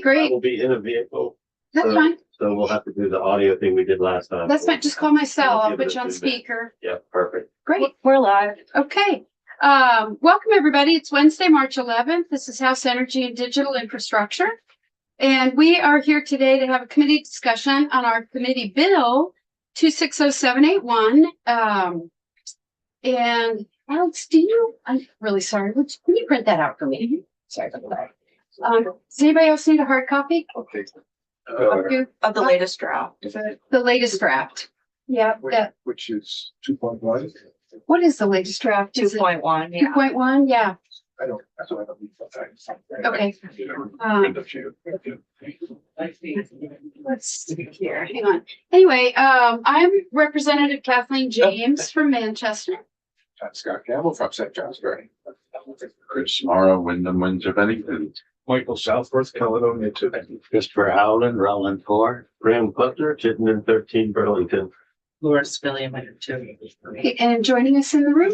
Great. We'll be in a vehicle. That's fine. So we'll have to do the audio thing we did last time. That's fine. Just call my cell. I'll Give it put you a on few speaker. Yeah, perfect. Great. We're live. Okay. Welcome everybody. It's Wednesday, March 11th. This is House Energy and Digital Infrastructure. And we are here today to have a committee discussion on our committee bill 260781. And Alex, I'm really sorry. Can you print that out for me? Sorry about that. Does anybody else need a hard copy? Okay. Of the latest draft. The latest draft. Yeah. Which is 2.1. What is the latest draft? 2.1. Yeah. 2.1? Yeah. I don't need that. Okay. Let's see here. Hang on. Anyway, I'm Representative Kathleen James from Manchester. Scott Campbell from St. Johnsbury. Chris Morrow, Wyndham, Windsor, Bennington. Michael Southworth, Caledonia, too. Christopher Howland, Rowland 4. Graham Butler, Chittenden 13, Burlington. Laura Spilliam, too. Okay, and joining us in the room,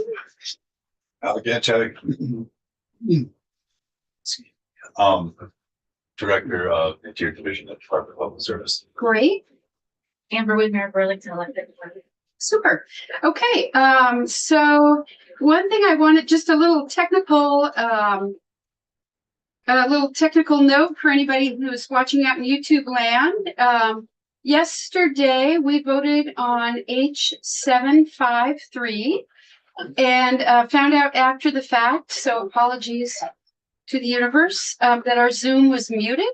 Allegantic. Director of Interior Division at Department of Public Service. great. Amber Whitmer, Burlington elected. Super. Okay. So one thing I wanted, just a little technical note for anybody who is watching out in YouTube land. Yesterday we voted on H753 and found out after the fact, so apologies to the universe, that our Zoom was muted.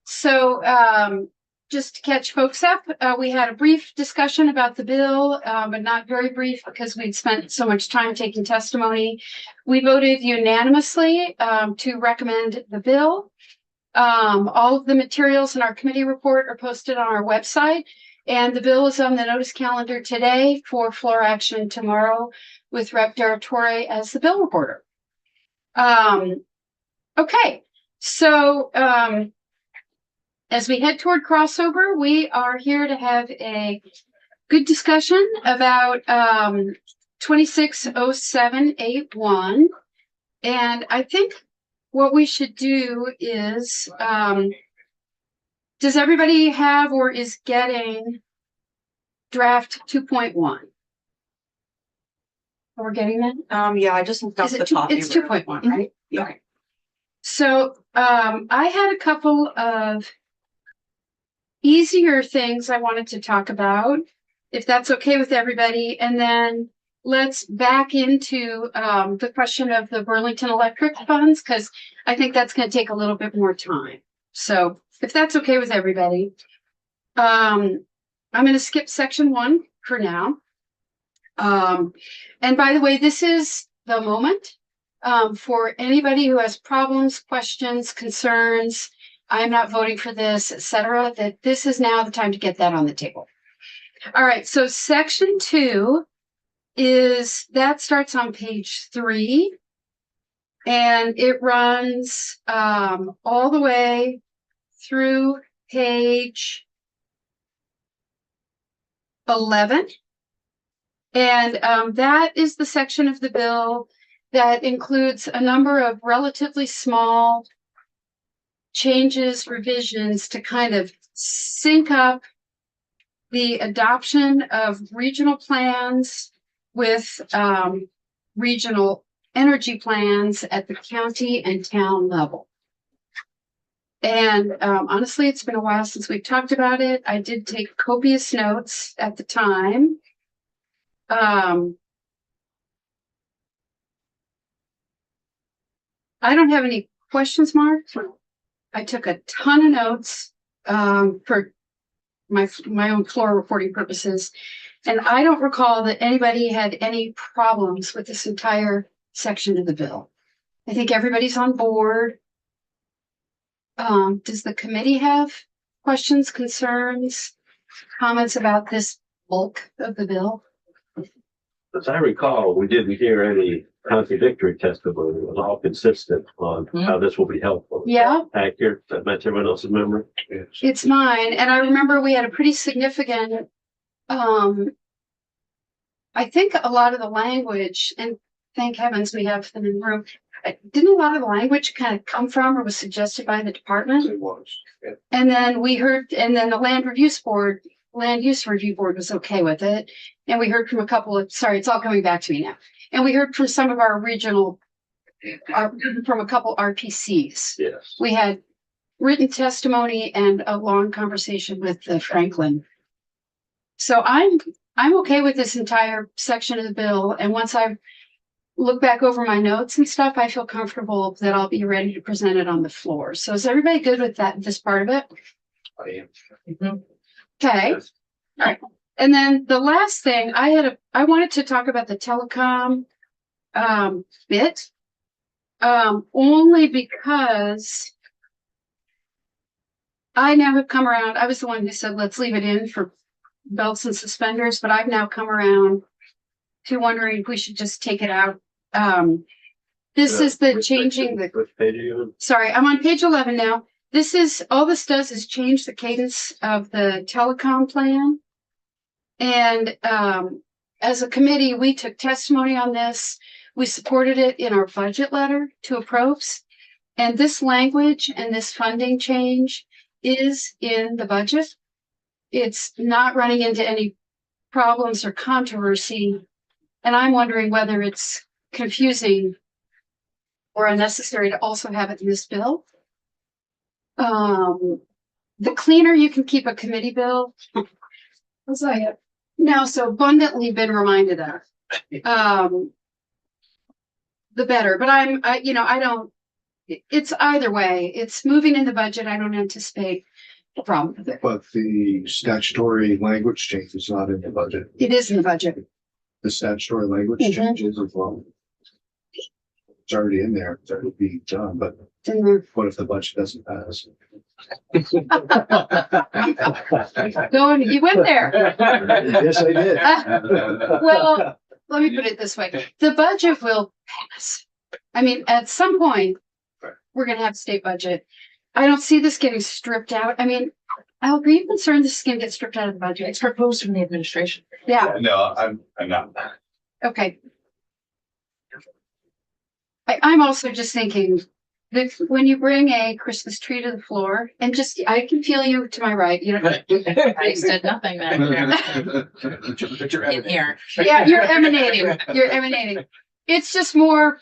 So just to catch folks up, we had a brief discussion about the bill, but not very brief because we'd spent so much time taking testimony. We voted unanimously to recommend the bill. All of the materials in our committee report are posted on our website, and the bill is on the notice calendar today for floor action tomorrow with Rep. Territory as the bill reporter. Okay, so as we head toward crossover, we are here to have a good discussion about 260781. And I think what we should do is, does everybody have or is getting draft 2.1? We're getting that? Yeah, I just looked up the top. It's 2.1, right? Yeah. Okay. So I had a couple of easier things I wanted to talk about, if that's okay with everybody. And then let's back into the question of the Burlington Electric funds, because I think that's going to take a little bit more time. So if that's okay with everybody, I'm going to skip section 1 for now. And by the way, this is the moment for anybody who has problems, questions, concerns, I'm not voting for this, etc., that this is now the time to get that on the table. All right, so section 2 starts on page 3, and it runs all the way through page 11. And that is the section of the bill that includes a number of relatively small changes, revisions to kind of sync up the adoption of regional plans with regional energy plans at the county and town level. And honestly, it's been a while since we've talked about it. I did take copious notes at the time. I don't have any questions, Mark. I took a ton of notes for my own floor reporting purposes, and I don't recall that anybody had any problems with this entire section of the bill. I think everybody's on board. Does the committee have questions, concerns, comments about this bulk of the bill? As I recall, we didn't hear any contradictory testimony. It was all consistent on how this will be helpful. Yeah. Accurate. That match everyone else's memory. Yes. It's mine. And I remember we had a pretty significant, I think a lot of the language, and thank heavens we have them in the room, didn't a lot of the language kind of come from or was suggested by the department? It was. Yeah. And then we heard, and then the land use review board was okay with it. And we heard from a couple of, sorry, it's all coming back to me now. And we heard from some of our regional, from a couple RPCs. Yes. We had written testimony and a long conversation with Franklin. So I'm okay with this entire section of the bill. And once I look back over my notes and stuff, I feel comfortable that I'll be ready to present it on the floor. So is everybody good with that, this part of it? I am. Okay. Yes. All right. And then the last thing I wanted to talk about the telecom bit. Only because I now have come around. I was the one who said, let's leave it in for belts and suspenders, but I've now come around to wondering if we should just take it out. This is the changing the, Which page are you on? sorry, I'm on page 11 now. This is, all this does is change the cadence of the telecom plan. And as a committee, we took testimony on this. We supported it in our budget letter to approves. And this language and this funding change is in the budget. It's not running into any problems or controversy. And I'm wondering whether it's confusing or unnecessary to also have it in this bill. The cleaner you can keep a committee bill, as I have now so abundantly been reminded of, the better. But I don't, it's either way. It's moving in the budget. I don't anticipate a problem with it. But the statutory language change is not in the budget. It is in the budget. The statutory language Mhm. changes as well. It's already in there. That would be done, but It's in there. what if the budget doesn't pass? You went there. Yes, I did. Well, let me put it this way. The budget will pass. I mean, at some point, we're gonna have a state budget. I don't see this getting stripped out. I mean, Al, are you concerned this is gonna get stripped out of the budget? It's proposed from the administration. Yeah, No, I'm not. okay. I'm also just thinking that when you bring a Christmas tree to the floor and just, I can feel you to my right, you know. I said nothing back there. But you're In here. Yeah, you're emanating. You're emanating. It's just more.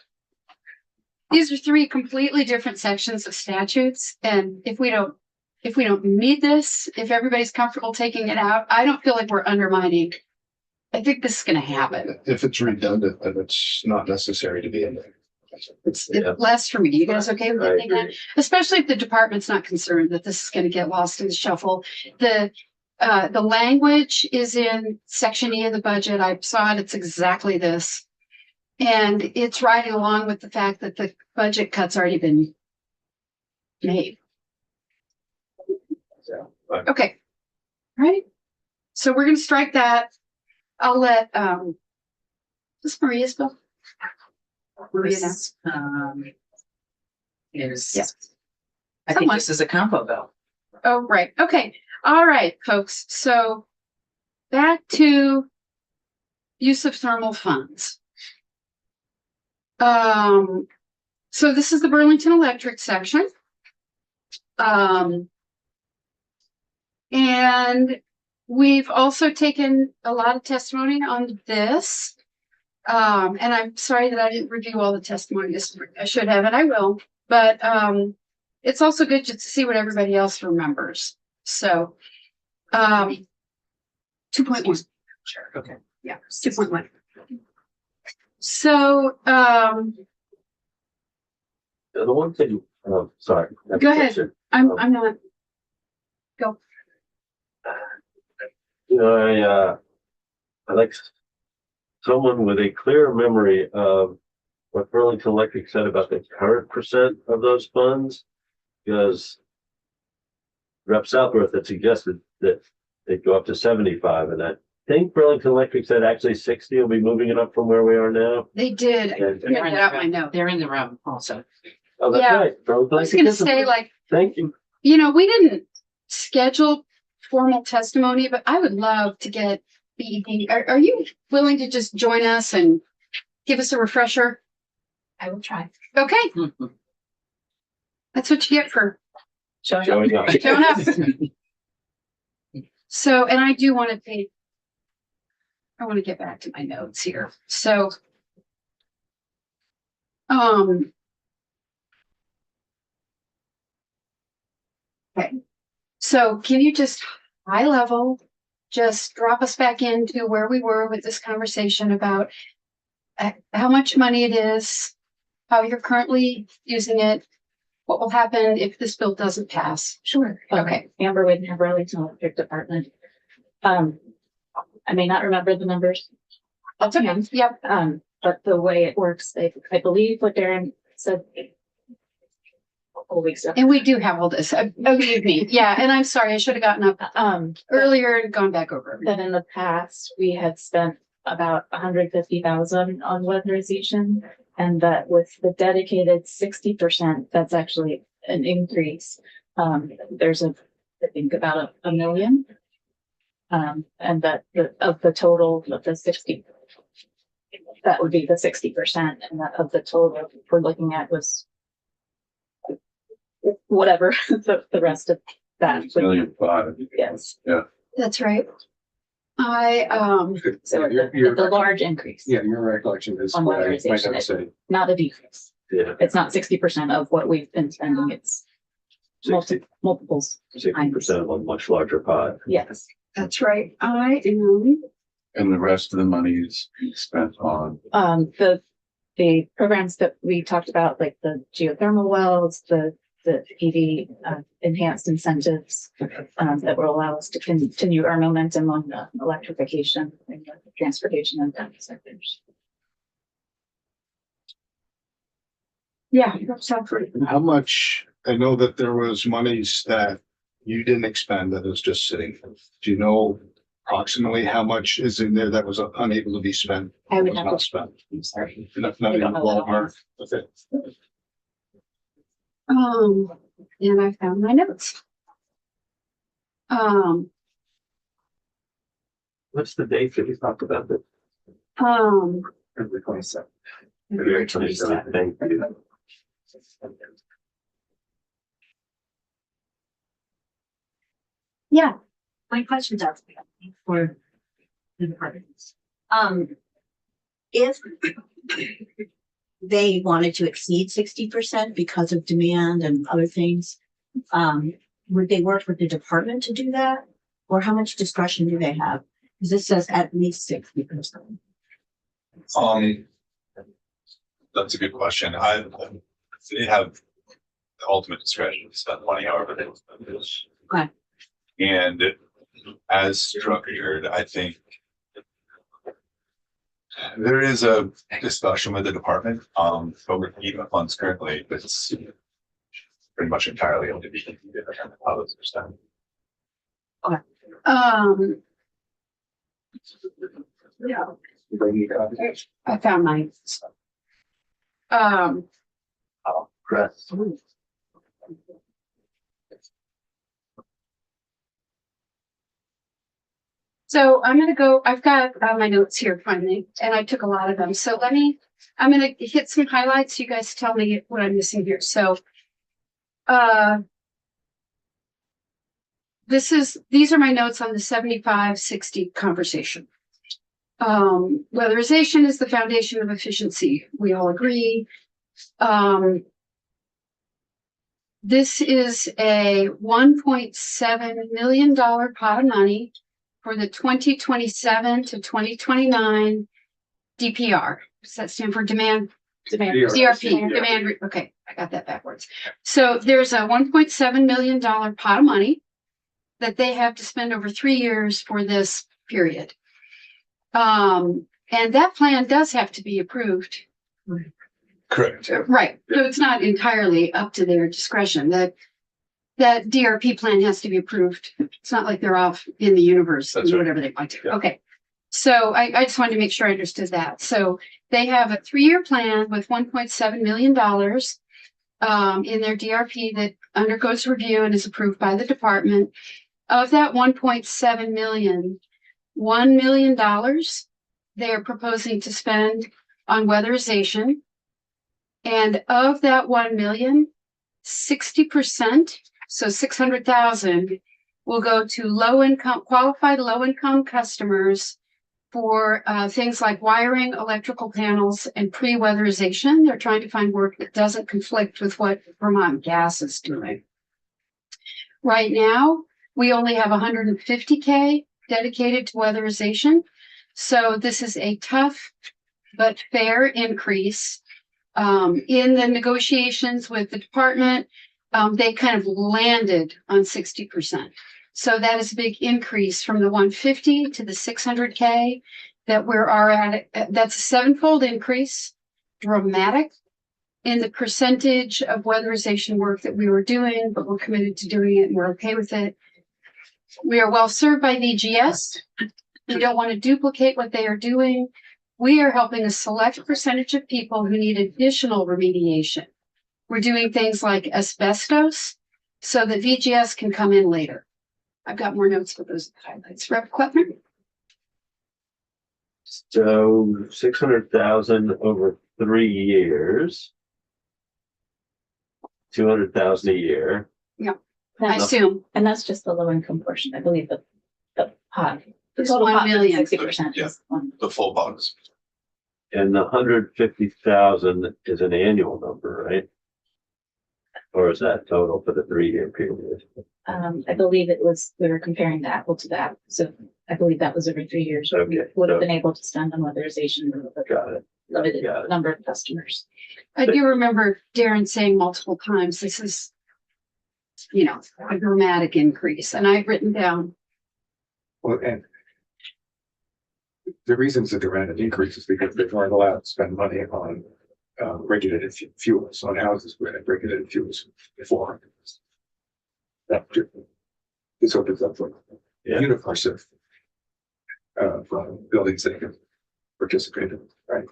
These are three completely different sections of statutes, and if we don't need this, if everybody's comfortable taking it out, I don't feel like we're undermining. I think this is going to happen. If it's redundant, then it's not necessary to be in there. It's Yeah. less for me. You guys okay with I it? agree. Especially if the department's not concerned that this is going to get lost in the shuffle. The language is in section E of the budget. I saw it. It's exactly this. And it's riding along with the fact that the budget cut's already been made. Okay. All right. So we're going to strike that. I'll let, this is Maria's bill. Maria now. This, is. Yeah. I think Someone. this is a combo bill. Oh, right. Okay. All right, folks. So back to use of thermal funds. So this is the Burlington Electric section. And we've also taken a lot of testimony on this. And I'm sorry that I didn't review all the testimony. I should have, and I will. But it's also good just to see what everybody else remembers. So 2.1. Sure, okay. Yeah, 2.1. So The one thing, sorry. Go ahead. I'm not. Go. You know, I like someone with a clear memory of what Burlington Electric said about the current percent of those funds. Because Rep. Southworth had suggested that they'd go up to 75, and I think Burlington Electric said actually 60 will be moving it up from where we are now. They did. I And- printed out my note. They're in the room also. Oh, that's Yeah. right. Burlington I was Electric gonna is a- say, like, Thank you. we didn't schedule formal testimony, but I would love to get BED. Are you willing to just join us and give us a refresher? I will try. Okay, that's what you get for Showing Showing up. up. showing up. So, and I do want to pay. I want to get back to my notes here. So, okay. So can you just high level, just drop us back into where we were with this conversation about how much money it is, how you're currently using it, what will happen if this bill doesn't pass? Sure. Okay. Amber Wade and Burlington Electric Department. I may not remember the numbers. That's okay. Yep. But the way it works, I believe what Darren said a couple weeks ago. And we do have all this, believe me. Yeah. And I'm sorry, I should have gotten up earlier and gone back over. That in the past, we had spent about 150,000 on weatherization. And that with the dedicated 60%, that's actually an increase. There's I think about a million. And that of the total of the 60, that would be the 60%. And that of the total we're looking at was whatever the rest of that. would- 1,500,000. Yes. That's right. So the large increase, Yeah, your recollection is On what I might weatherization, have said. not a decrease. Yeah, It's not 60% of what we've been spending. It's 60% multiples. of a much larger pot. Yes. That's right. I am. And the rest of the money is spent on, The programs that we talked about, like the geothermal wells, the EV enhanced incentives that will allow us to continue our momentum on the electrification and the transportation and that sectors. Yeah, that sounds great. And how much, I know that there was monies that you didn't expend that was just sitting. Do you know approximately how much is in there that was unable to be spent? I would Was have not to, spent. I'm sorry. Not I in the don't know that ballpark. Okay. And I found my notes. What's the date that we talked about that? February 27th. February 27th. Thank you. Yeah, My questions are for the departments. If they wanted to exceed 60% because of demand and other things, would they work with the department to do that? Or how much discretion do they have? Because this says at least 60%. That's a good question. They have the ultimate discretion to spend money however they spend it. Okay. And as structured, I think there is a discussion with the department, but we're keeping funds currently, but it's pretty much entirely up to be how those are spent. yeah, I found mine. Press. So I'm gonna go, I've got my notes here finally, and I took a lot of them. So I'm gonna hit some highlights. You guys tell me what I'm missing here. So, these are my notes on the 75-60 conversation. Weatherization is the foundation of efficiency. We all agree. This is a $1.7 million pot of money for the 2027 to 2029 DPR. Does that stand for demand? DRP, demand, okay, I got that backwards. So there's a $1.7 million pot of money that they have to spend over 3 years for this period. And that plan does have to be approved. Correct. Right, so it's not entirely up to their discretion. That DRP plan has to be approved. It's not like they're off in the universe, That's doing right. whatever they want to. Yeah. Okay. So I just wanted to make sure I understood that. So they have a 3-year plan with $1.7 million in their DRP that undergoes review and is approved by the department. Of that 1.7 million, $1 million they are proposing to spend on weatherization. And of that 1 million, 60%, so 600,000 will go to qualified low-income customers for things like wiring, electrical panels, and pre-weatherization. They're trying to find work that doesn't conflict with what Vermont Gas is doing. Right now, we only have 150K dedicated to weatherization. So this is a tough but fair increase. In the negotiations with the department, they kind of landed on 60%. So that is a big increase from the 150 to the 600K that we are at. That's a 7-fold increase, dramatic in the percentage of weatherization work that we were doing, but we're committed to doing it and we're okay with it. We are well served by VGS. We don't want to duplicate what they are doing. We are helping a select percentage of people who need additional remediation. We're doing things like asbestos so that VGS can come in later. I've got more notes for those highlights. Rep. Kleppner? So 600,000 over 3 years. 200,000 a year. I assume. And that's just the low income portion. I believe the pot. The It's total 1 pot, million. 60% Yeah. is one. The full box. And the 150,000 is an annual number, right? Or is that total for the 3-year period? I believe we were comparing the apple to the apple. So I believe that was over 3 years. We Okay, would have so- been able to spend on weatherization with a Got it. limited Got it. number of customers. I do remember Darren saying multiple times, this is, a dramatic increase. And I've written down, Well, and the reasons that they're at an increase is because they weren't allowed to spend money on regulated fuels, on houses with regulated fuels before. That this opens up for Yeah. a universe of buildings that can participate in, right?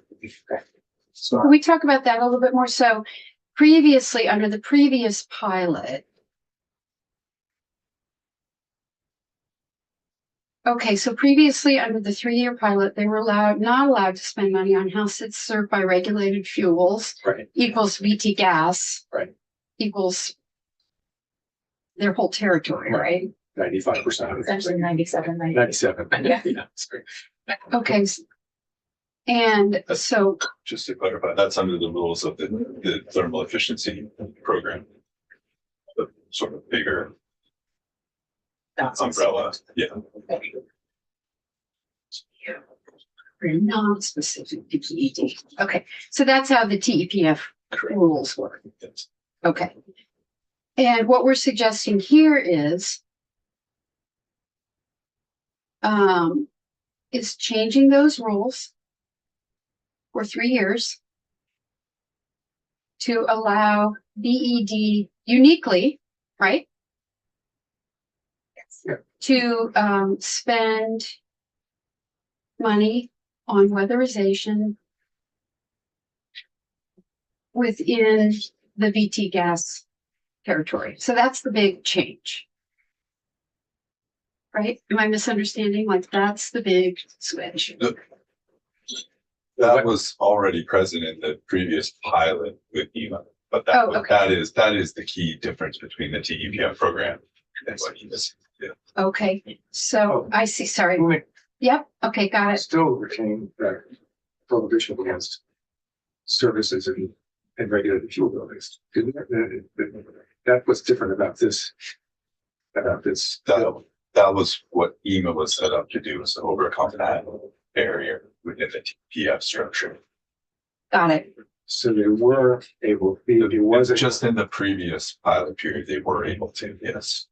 So we talk about that a little bit more. So previously, under the previous pilot, so previously under the 3-year pilot, they were not allowed to spend money on houses served by regulated fuels right, equals VT gas. Right. Equals their whole territory, right? 95%. Essentially 97, 97. Yeah. That's great. Okay. And so, Just to clarify, that's under the rules of the thermal efficiency program. The sort of bigger umbrella, yeah. non-specific to PED. Okay, so that's how the TEPF rules work. Okay. And what we're suggesting here is changing those rules for 3 years to allow BED uniquely, right? Yeah. To spend money on weatherization within the VT gas territory. So that's the big change. Right? Am I misunderstanding? Like that's the big switch. That was already present in the previous pilot with EMA, but Oh, okay. that is the key difference between the TEPF program and what EMA's. Yeah. Okay, so I see, sorry. Yep, okay, got it. Still retain that prohibition against services and regulated fuel buildings. That was different about this. That was what EMA was set up to do, was to overcome that barrier within the TEPF structure. Got it. So they were able, it wasn't Just in the previous pilot period, they were able to, yes.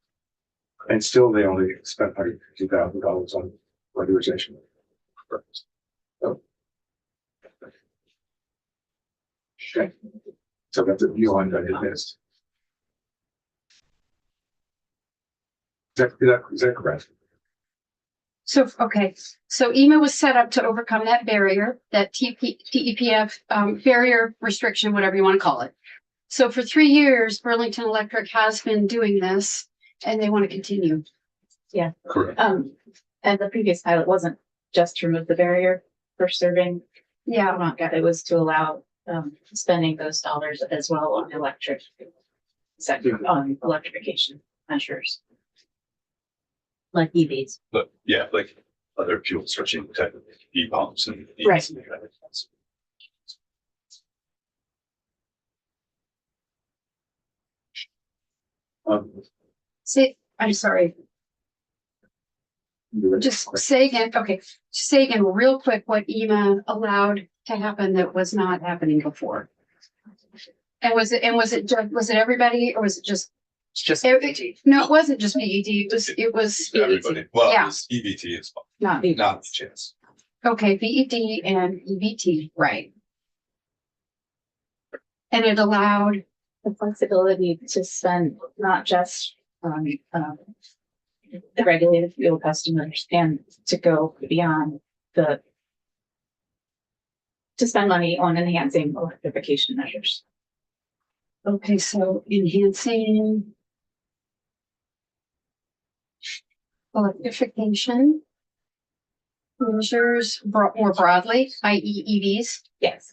and still they only spent $150,000 on weatherization. Oh. Okay. So that's a view on that it missed. Is that correct? So, okay, so EMA was set up to overcome that barrier, that TEPF barrier restriction, whatever you want to call it. So for 3 years, Burlington Electric has been doing this and they want to continue. Correct. And the previous pilot wasn't just to remove the barrier for serving Yeah, Vermont Gas. It was to allow spending those dollars as well on electric sector, on electrification measures. Like EVs. But yeah, like other fuel switching type of heat pumps and. Right. Say, I'm sorry, just say again, okay, just say again real quick what EMA allowed to happen that was not happening before. And was it everybody or was it just? It's just. No, it wasn't just BED, it was. Everybody, well, Yeah. this EVT is Not not the chance. Okay, BED and EBT, right. And it allowed, the flexibility to spend not just on the regulated fuel customers and to go beyond to spend money on enhancing electrification measures. okay, so enhancing electrification measures more broadly, i.e. EVs, Yes.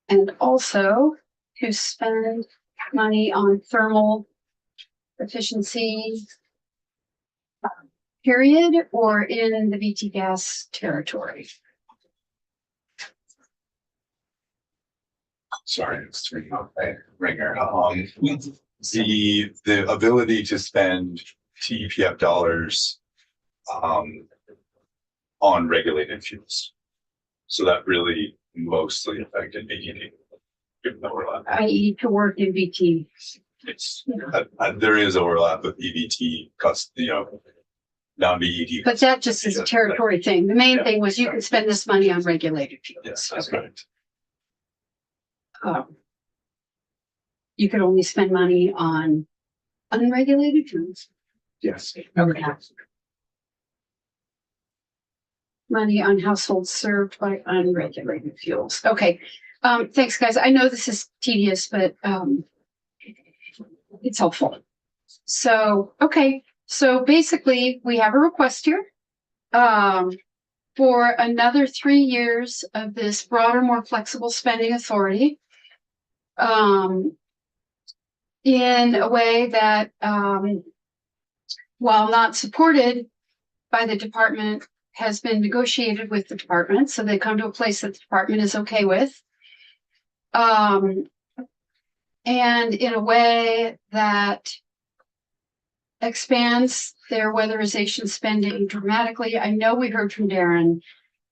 and also to spend money on thermal efficiency, period, or in the BT gas territory. Sorry, it's ringing off my ringer. The ability to spend TEPF dollars on regulated fuels. So that really mostly affected BED. Given the overlap. I.e. to work in BT. It's there is overlap with EVT cost, non-BED. But that just is a territory thing. The main thing was you can spend this money on regulated fuels. Yes, that's Okay. correct. You could only spend money on unregulated fuels. Yes. Okay. Money on households served by unregulated fuels. Okay. Thanks, guys. I know this is tedious, but it's helpful. So, okay. So basically we have a request here for another 3 years of this broader, more flexible spending authority. In a way that, while not supported by the department, has been negotiated with the department. So they come to a place that the department is okay with. And in a way that expands their weatherization spending dramatically. I know we heard from Darren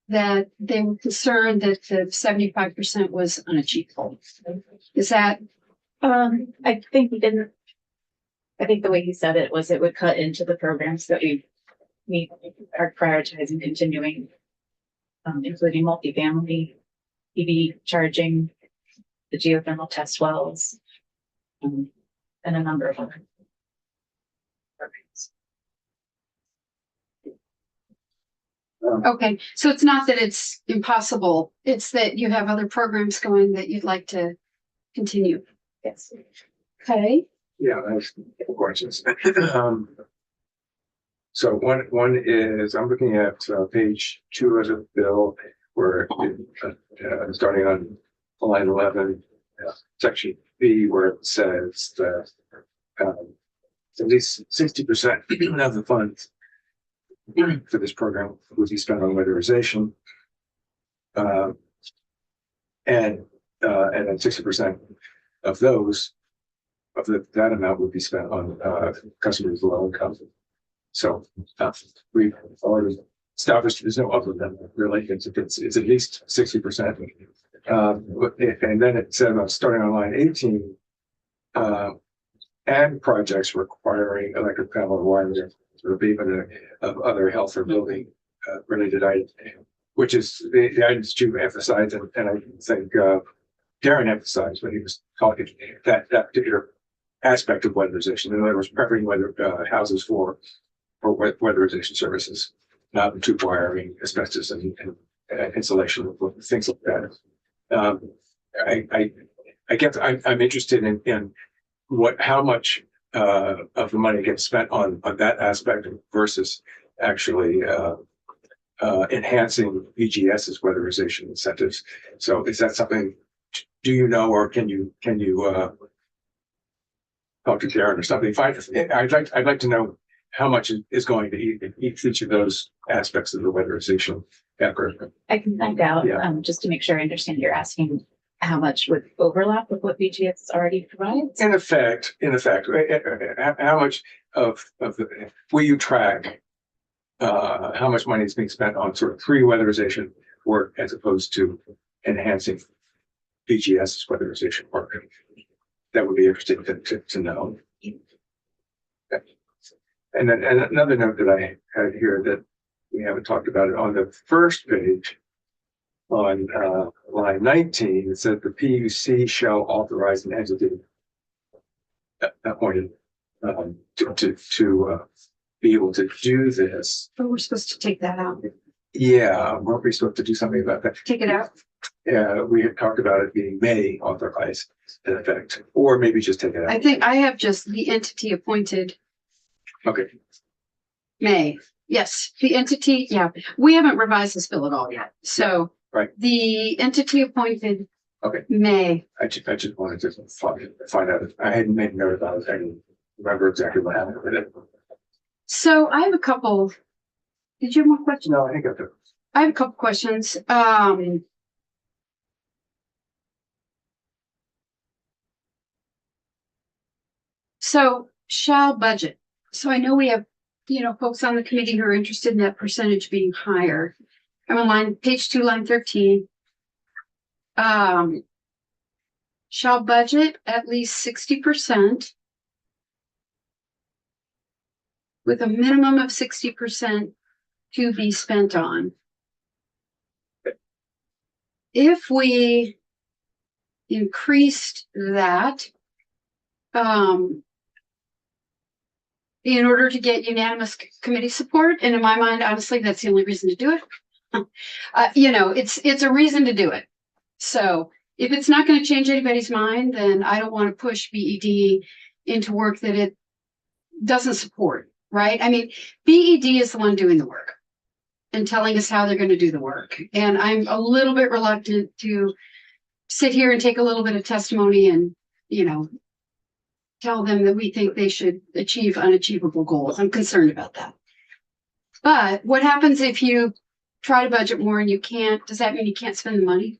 that they were concerned that the 75% was unachievable. Is that? I think he didn't. I think the way he said it was it would cut into the programs that we are prioritizing continuing, including multifamily, EV charging, the geothermal test wells, and a number of other programs. Okay, so it's not that it's impossible, it's that you have other programs going that you'd like to continue. Yes. Okay, Yeah, that's questions. So one is, I'm looking at page 2 of the bill where starting on line 11, section B, where it says that at least 60% of the funds for this program would be spent on weatherization. And then 60% of that amount would be spent on customers with low income. So we've already established there's no upper limit really. It's at least 60%. And then it said about starting on line 18, and projects requiring electric panel and wiring or abatement of other health or building related items, which is the items to emphasize, and I think Darren emphasized when he was talking that particular aspect of weatherization. In other words, preparing houses for weatherization services, not tube wiring, asbestos, and insulation, things like that. I guess I'm interested in how much of the money gets spent on that aspect versus actually enhancing BGS's weatherization incentives. So is that something, do you know, or can you talk to Karen or something? I'd like to know how much is going to each of those aspects of the weatherization effort. I can find out, Yeah. just to make sure I understand, you're asking how much would overlap with what BGS already provides? In effect, how much of the, will you track how much money is being spent on sort of pre-weatherization work as opposed to enhancing BGS's weatherization work? That would be interesting to know. And then another note that I had here that we haven't talked about it on the first page on line 19, it said the PUC shall authorize an entity appointed to be able to do this. But we're supposed to take that out. Yeah, weren't we supposed to do something about that? Take it out. Yeah, we had talked about it being may authorize in effect, or maybe just take it I out. think I have just the entity appointed Okay, may. Yes, the entity, yeah. We haven't revised this bill at all yet. So right. the entity appointed Okay. may. I just wanted to find out. I hadn't made note about it. I didn't remember exactly what happened with it. So I have a couple. Did you have more questions? No, I think I do. I have a couple questions. So shall budget. So I know we have, folks on the committee who are interested in that percentage being higher. I'm on page 2, line 13. Shall budget at least 60% with a minimum of 60% to be spent on. If we increased that, in order to get unanimous committee support, and in my mind, honestly, that's the only reason to do it. It's a reason to do it. So if it's not going to change anybody's mind, then I don't want to push BED into work that it doesn't support, right? I mean, BED is the one doing the work and telling us how they're going to do the work. And I'm a little bit reluctant to sit here and take a little bit of testimony and, tell them that we think they should achieve unachievable goals. I'm concerned about that. But what happens if you try to budget more and you can't? Does that mean you can't spend the money?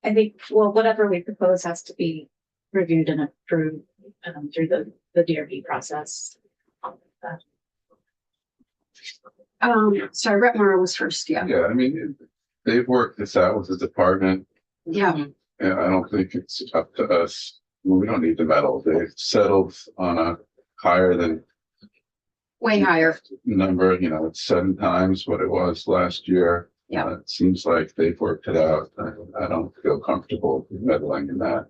I think, well, whatever we propose has to be reviewed and approved through the DRB process. Sorry, Rep Mara was first. Yeah. Yeah, I mean, they've worked this out with the department, Yeah. and I don't think it's up to us. We don't need the medal. They've settled on a higher than Way higher. number, it's 7 times what it was last year. Yeah. It seems like they've worked it out. I don't feel comfortable meddling in that.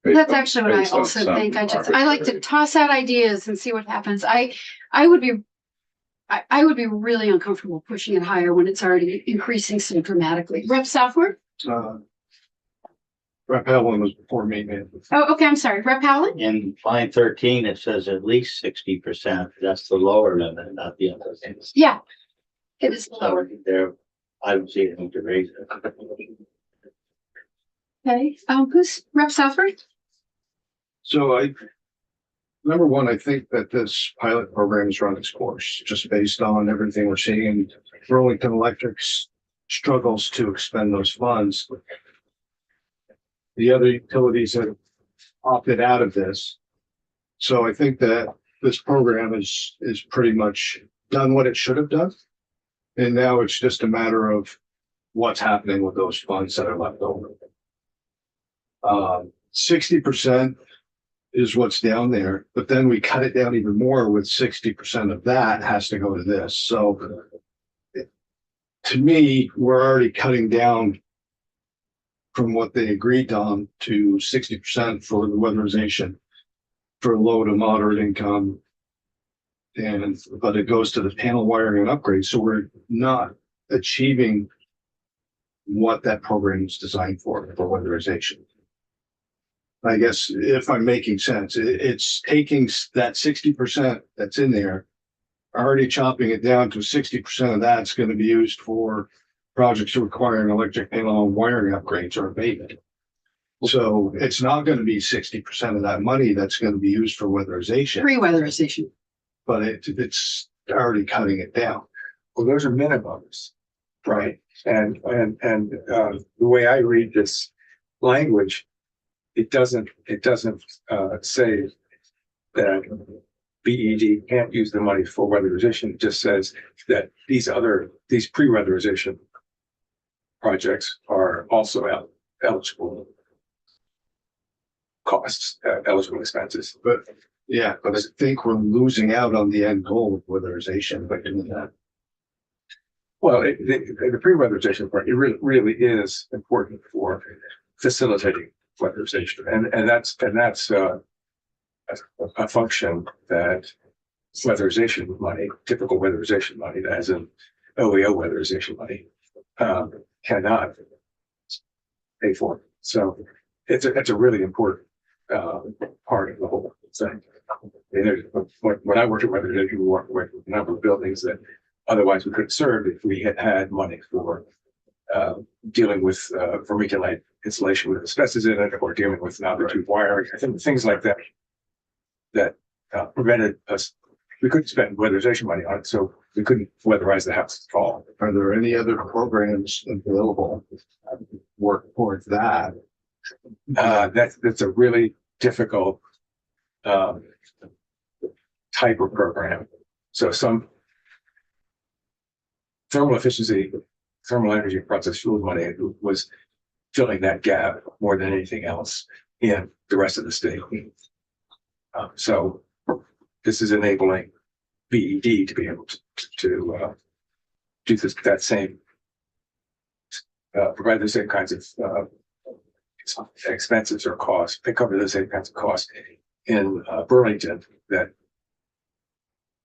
That's actually what I Based on also some think. I like to arbitrary- toss out ideas and see what happens. I would be really uncomfortable pushing it higher when it's already increasing so dramatically. Rep Southward? Rep Helen was before me, man. Oh, okay. I'm sorry. Rep Howland? In line 13, it says at least 60%. That's the lower limit, not the upper limit. Yeah. It is So lower. there, I don't see anything to raise it. Okay. Who's Rep Southward? So number one, I think that this pilot program has run its course, just based on everything we're seeing. Burlington Electric's struggles to expend those funds. The other utilities have opted out of this. So I think that this program is pretty much done what it should have done. And now it's just a matter of what's happening with those funds that are left over. 60% is what's down there, but then we cut it down even more with 60% of that has to go to this. So to me, we're already cutting down from what they agreed on to 60% for the weatherization for low to moderate income. But it goes to the panel wiring and upgrade. So we're not achieving what that program is designed for weatherization. I guess if I'm making sense, it's taking that 60% that's in there, already chopping it down to 60% of that's going to be used for projects requiring electric panel and wiring upgrades or abatement. So it's not going to be 60% of that money that's going to be used for weatherization, Pre-weatherization. but it's already cutting it down. Well, those are minimums, right? And the way I read this language, it doesn't say that BED can't use the money for weatherization. It just says that these pre-weatherization projects are also eligible costs, eligible expenses. But yeah, but I think we're losing out on the end goal of weatherization by doing that. Well, the pre-weatherization part, it really is important for facilitating weatherization, and that's a function that weatherization money, typical weatherization money, as in OEO weatherization money, cannot pay for. So it's a really important part of the whole thing. And when I worked at weatherization, we worked with a number of buildings that otherwise we could have served if we had had money for dealing with vermiculite insulation with asbestos in it, or dealing with non-tube wiring. I think things like that prevented us. We couldn't spend weatherization money on it, so we couldn't weatherize the house at all. Are there any other programs available that work towards that? That's a really difficult type of program. So some thermal efficiency, thermal energy process fuel money was filling that gap more than anything else in the rest of the state. So this is enabling BED to be able to do that same, provide the same kinds of expenses or costs. They cover the same kinds of costs in Burlington that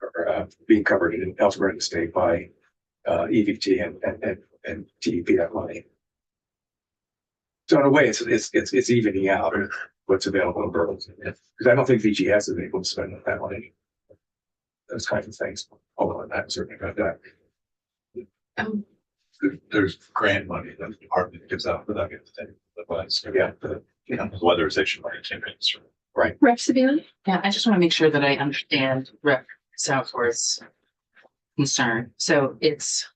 are being covered elsewhere in the state by EVT and TEPF money. So in a way, it's evening out what's available in Burlington, because I don't think VGS is able to spend that money. Those kinds of things. Although I'm not certain about that. There's grant money that the department gives out for that kind of thing. Yeah, the weatherization money campaigns. Right. Rep Sabine? Yeah, I just want to make sure that I understand Rep. Southworth's concern. So it's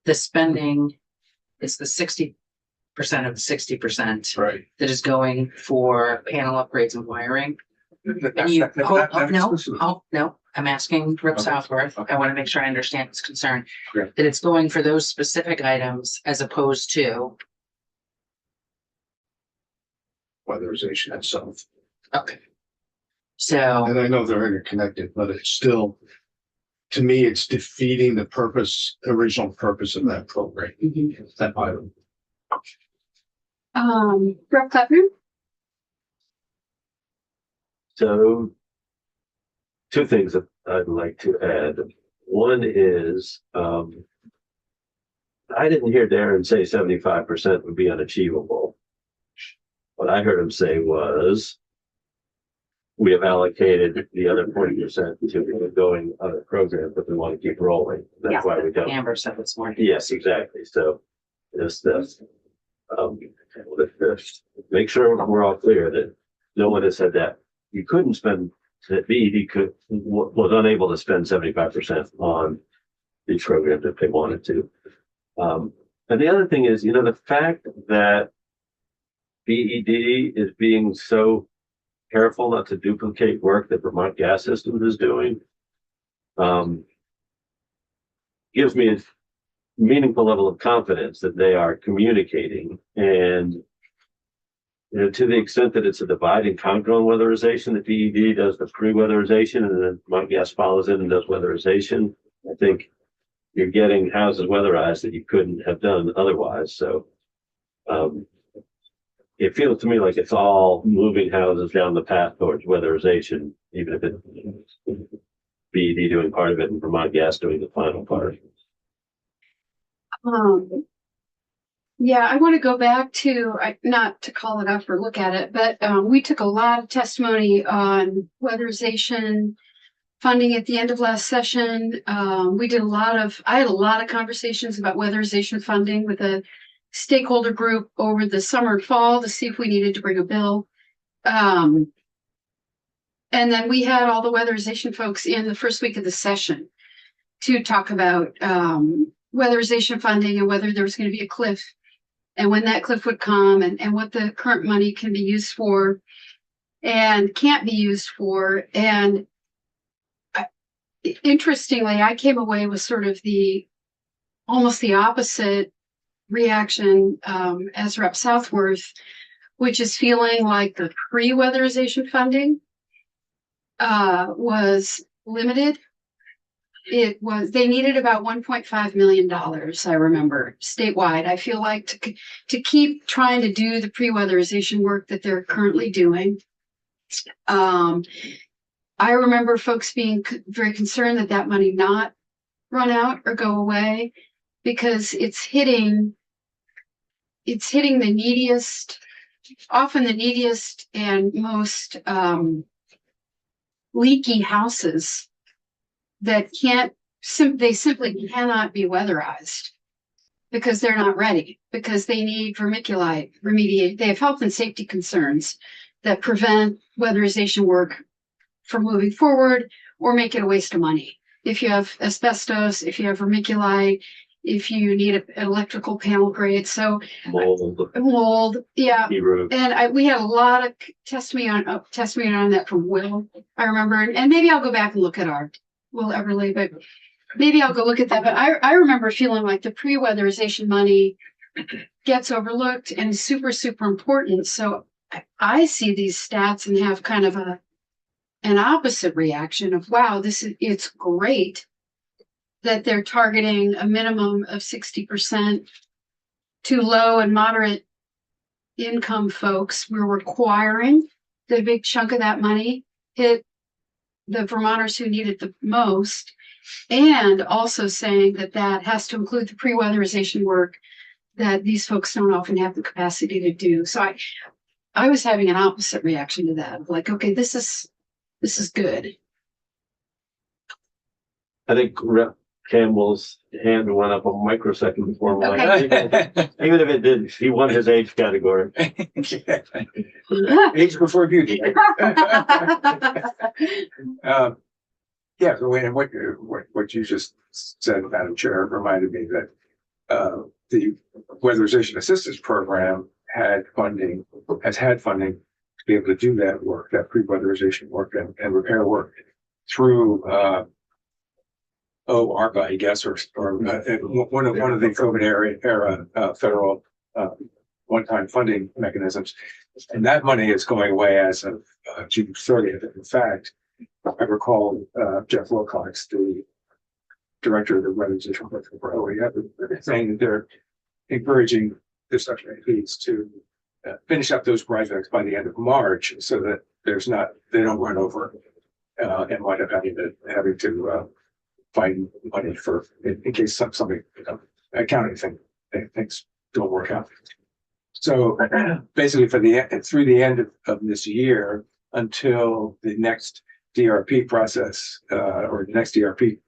the spending, it's the 60% of the 60% Right. that is going for panel upgrades and wiring. And you, no, I'm asking Rep. Okay. Southworth. Okay. I want to make sure I understand his concern. Great. That it's going for those specific items as opposed to, Weatherization itself. okay. So, And I know they're interconnected, but it's still, to me, it's defeating the original purpose of that program. That item. Rep Clapper? So two things that I'd like to add. One is, I didn't hear Darren say 75% would be unachievable. What I heard him say was, we have allocated the other 40% to going other programs, but we want to keep rolling. That's why we don't. Amber said this morning. Yes, exactly. So just make sure we're all clear that no one has said that you couldn't spend, that BED was unable to spend 75% on these programs if they wanted to. And the other thing is, the fact that BED is being so careful not to duplicate work that Vermont Gas Systems is doing, gives me a meaningful level of confidence that they are communicating. And to the extent that it's a divide and conquer on weatherization, the BED does the pre-weatherization and then Vermont Gas follows in and does weatherization. I think you're getting houses weatherized that you couldn't have done otherwise. So it feels to me like it's all moving houses down the path towards weatherization, even if it's BED doing part of it and Vermont Gas doing the final part. Yeah, I want to go back to, not to call it up or look at it, but we took a lot of testimony on weatherization funding at the end of last session. I had a lot of conversations about weatherization funding with a stakeholder group over the summer and fall to see if we needed to bring a bill. And then we had all the weatherization folks in the first week of the session to talk about weatherization funding and whether there was going to be a cliff and when that cliff would come and what the current money can be used for and can't be used for. And interestingly, I came away with sort of almost the opposite reaction as Rep. Southworth, which is feeling like the pre-weatherization funding was limited. They needed about $1.5 million, I remember, statewide. I feel like to keep trying to do the pre-weatherization work that they're currently doing. I remember folks being very concerned that money not run out or go away because it's hitting the neediest, often the neediest and most leaky houses that they simply cannot be weatherized because they're not ready, because they need vermiculite remediate. They have health and safety concerns that prevent weatherization work from moving forward or make it a waste of money. If you have asbestos, if you have vermiculite, if you need an electrical panel grade, so mold, yeah. And we had a lot of testimony on that from Will, I remember, and maybe I'll go back and look at our Will Everly, but maybe I'll go look at that. But I remember feeling like the pre-weatherization money gets overlooked and is super, super important. So I see these stats and have kind of an opposite reaction of, wow, it's great that they're targeting a minimum of 60% to low and moderate income folks. We're requiring that a big chunk of that money hit the Vermonters who need it the most, and also saying that has to include the pre-weatherization work that these folks don't often have the capacity to do. So I was having an opposite reaction to that. Like, okay, this is good. I think Rep. Campbell's hand went up a microsecond before mine. Okay. Even if it did, he won his age category. Age before beauty. Yeah, so and what you just said, Madam Chair, reminded me that the Weatherization Assistance Program has had funding to be able to do that work, that pre-weatherization work and repair work through ARPA, I guess, or one of the COVID era federal one-time funding mechanisms, and that money is going away as of June 30th. In fact, I recall Jeff Wilcox, the director of the weatherization work for OEF, saying that they're encouraging construction entities to finish up those projects by the end of March, so that they don't run over and wind up having to find money in case something accounting things don't work out. So basically, through the end of this year until the next DRP process or the next DRP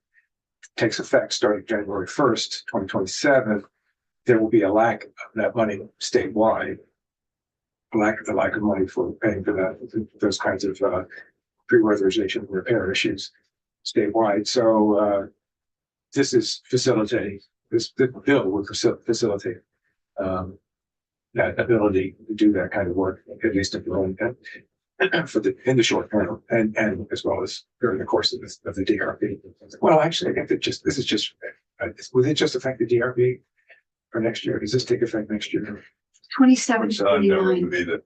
takes effect starting January 1st, 2027, there will be a lack of that money statewide. The lack of money for paying for those kinds of pre-weatherization repair issues statewide. So this bill would facilitate that ability to do that kind of work, at least in the short term, and as well as during the course of the DRP. Well, actually, I think will it just affect the DRP for next year? Does this take effect next year? 27, So no, 29.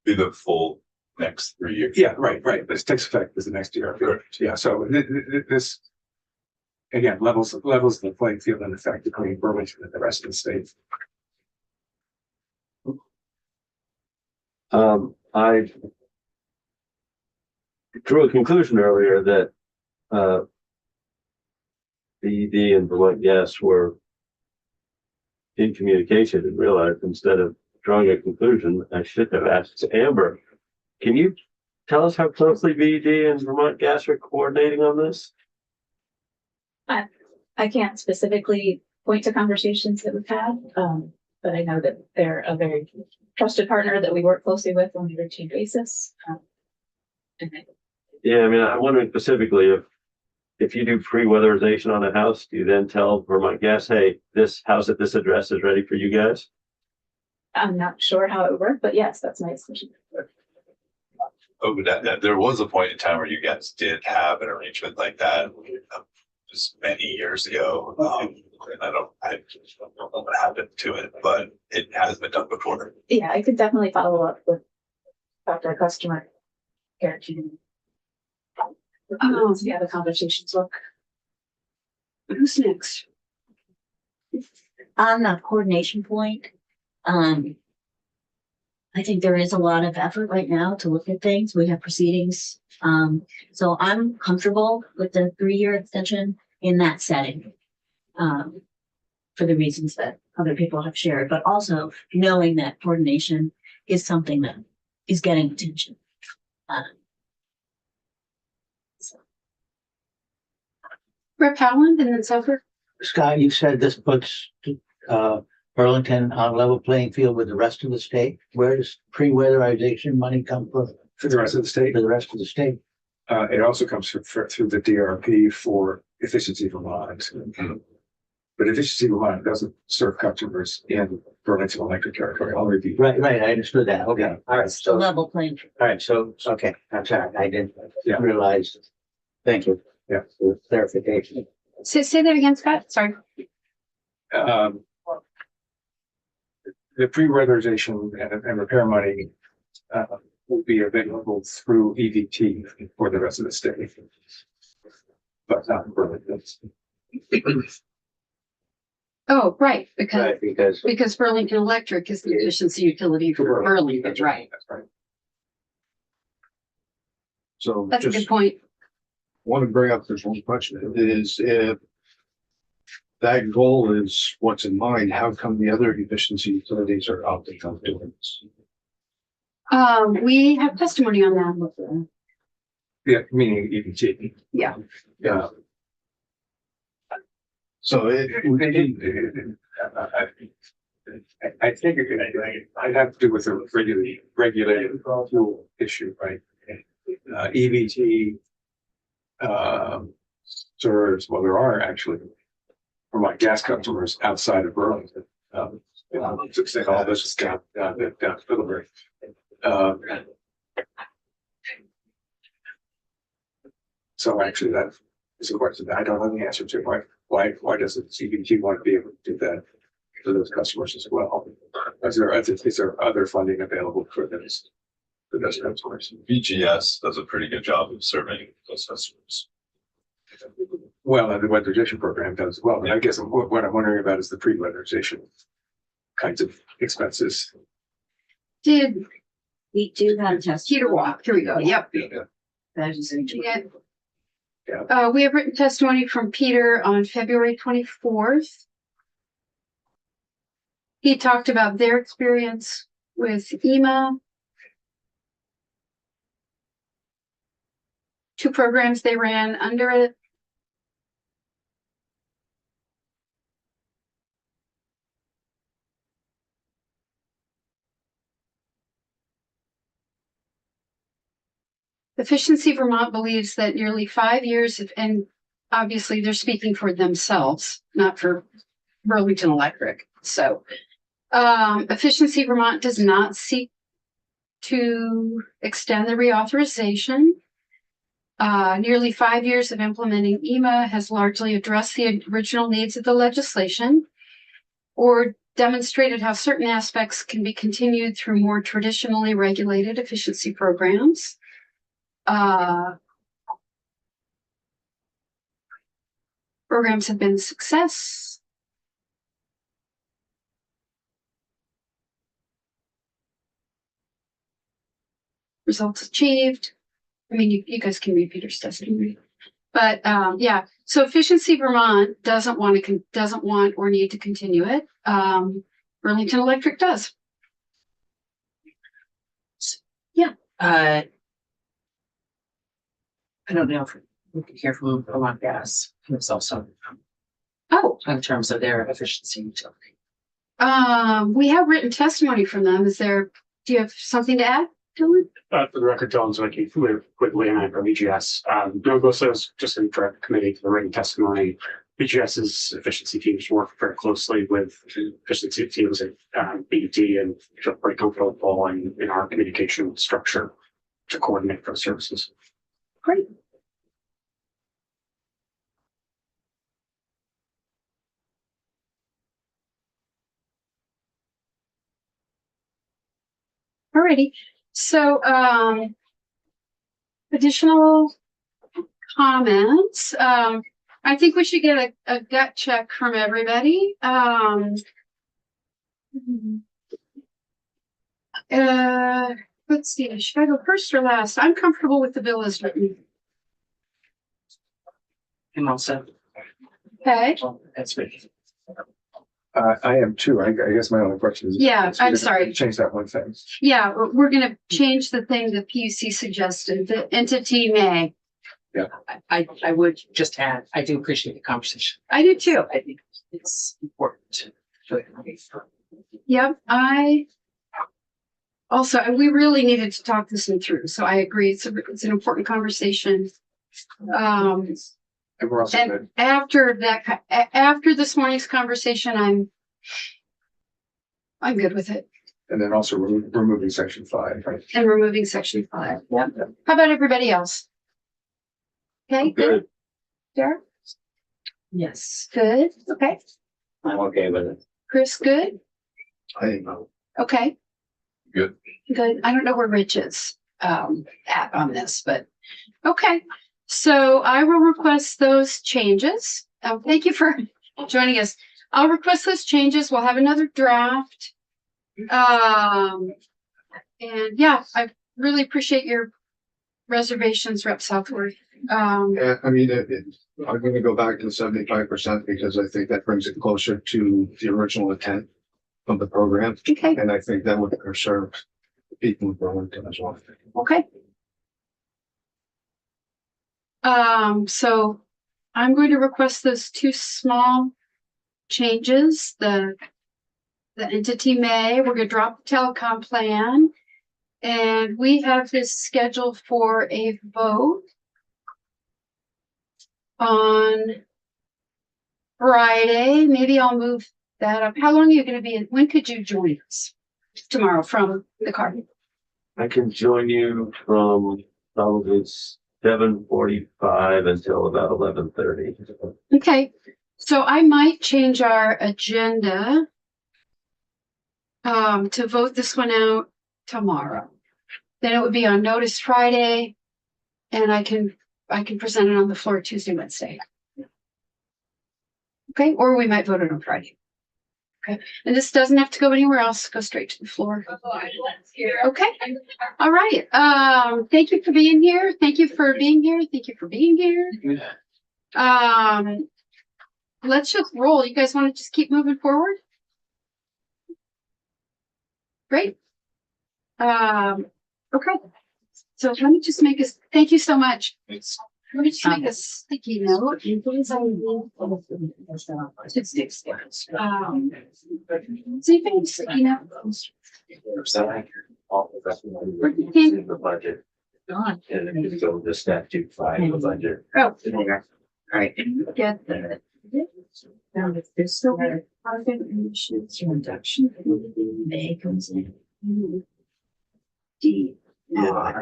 be the full next 3 years. Yeah, right. This takes effect as the next DRP. Correct. Yeah, so this again levels the playing field in effect between Burlington and the rest of the state. I drew a conclusion earlier that the ED and Vermont Gas were in communication and realized instead of drawing a conclusion, I should have asked Amber. Can you tell us how closely VED and Vermont Gas are coordinating on this? I can't specifically point to conversations that we've had, but I know that they're a very trusted partner that we work closely with on a routine basis. Yeah, I mean, I'm wondering specifically if you do pre-weatherization on a house, do you then tell Vermont Gas, hey, this house at this address is ready for you guys? I'm not sure how it would work, but yes, that's my assumption. Oh, there was a point in time where you guys did have an arrangement like that, just many years ago. And I don't know what happened to it, but it has been done before. Yeah, I could definitely follow up with our customer care team. See how the conversations look. Who's next? On the coordination point, I think there is a lot of effort right now to look at things. We have proceedings. So I'm comfortable with the 3-year extension in that setting. For the reasons that other people have shared, but also knowing that coordination is something that is getting attention. Rep Howland and then Suffer. Scott, you said this puts, Burlington on level playing field with the rest of the state. Where does pre-weatherization money come from For the rest of the state, for the rest of the state? it also comes through the DRP for Efficiency Vermont. But Efficiency Vermont doesn't serve customers in Burlington electric territory, only Right, I understood that. Okay, all right, The so, all level playing. field. right, so, okay, I'm sorry, I didn't Yeah. realize. Thank you. Yeah. For clarification. Say that again, Scott. Sorry. The pre-weatherization and repair money will be available through EVT for the rest of the state. But not in Burlington. Oh, right, because Right, because Burlington Electric is the efficiency utility for Burlington, right? That's right. So That's a just good point. want to bring up this one question is if that goal is what's in mind, how come the other efficiency utilities are opting out doing this? We have testimony on that. Yeah, meaning EVT. Yeah. Yeah. So I think I'd have to do with a regulated fuel issue, right? EVT serves, well, there are actually for my gas customers outside of Burlington. To say all this is down to Philibert. So actually that is a question that I don't know the answer to. Why doesn't CBT want to be able to do that for those customers as well? Is there other funding available for those customers? VGS does a pretty good job of serving those customers. Well, and the weatherization program does as well. But I guess what I'm wondering about is the pre-weatherization kinds of expenses. Did We do have test. Peter Walk, here we go, yep. That is interesting. Yeah. We have written testimony from Peter on February 24th. He talked about their experience with EMA. 2 programs they ran under it. Efficiency Vermont believes that nearly 5 years of, and obviously they're speaking for themselves, not for Burlington Electric. So, Efficiency Vermont does not seek to extend the reauthorization. Nearly 5 years of implementing EMA has largely addressed the original needs of the legislation or demonstrated how certain aspects can be continued through more traditionally regulated efficiency programs. Programs have been a success. Results achieved. I mean, you guys can read Peter's testimony. But yeah, So Efficiency Vermont doesn't want or need to continue it. Burlington Electric does. I don't know if we could hear from Vermont Gas. It's also Oh, in terms of their efficiency utility. we have written testimony from them. Do you have something to add, Dylan? For the record, Dylan Zwicky with Lee and I from BGS. No, mostly I was just in direct committee to the written testimony. BGS's efficiency teams work very closely with efficiency teams at BET and feel pretty comfortable in our communication structure to coordinate those services. Great. Alrighty, so additional comments. I think we should get a gut check from everybody. Let's see, should I go first or last? I'm comfortable with the bill as written. And also, Okay, that's me. I am too. I guess my only question is. Yeah, is I'm we sorry. Change that one thing. yeah, we're gonna change the thing the PUC suggested, the entity may. I would just add, I do appreciate the conversation. I do too. I think it's important. Yep, we really needed to talk this one through, so I agree, it's an important conversation. And we're also And good. after this morning's conversation, I'm good with it, And then also removing section 5, right? and removing section 5, yep. How about everybody else? Okay, good, Derek, Yes. good, okay, I'm okay with it. Chris, good, I, okay. Good. Good. I don't know where Rich is at on this, but okay. So I will request those changes. Thank you for joining us. I'll request those changes. We'll have another draft. And yeah, I really appreciate your reservations, Rep. Southworth. yeah, I mean, I'm gonna go back to the 75% because I think that brings it closer to the original intent of the program. Okay, And I think that would serve the people in Burlington as well. okay. So I'm going to request those two small changes, the entity may, we're gonna drop the telecom plan. And we have this scheduled for a vote on Friday. Maybe I'll move that up. How long are you gonna be in? When could you join us tomorrow from the car? I can join you from probably 7:45 until about 11:30. Okay, so I might change our agenda to vote this one out tomorrow. Then it would be on notice Friday, and I can present it on the floor Tuesday, Wednesday. Okay, or we might vote it on Friday. Okay, and this doesn't have to go anywhere else, go straight to the floor. Okay, all right. Thank you for being here. Thank you for being here. Thank you for being here. Let's just roll. You guys want to just keep moving forward? Great. Okay. So let me just make us, thank you so much. Let me just make a sticky note. So you can sticky note. The budget. And then you go to statute 5 of the budget. Oh, all right. Get the. Now if there's still carbon emissions reduction, May comes in. D. Yeah, I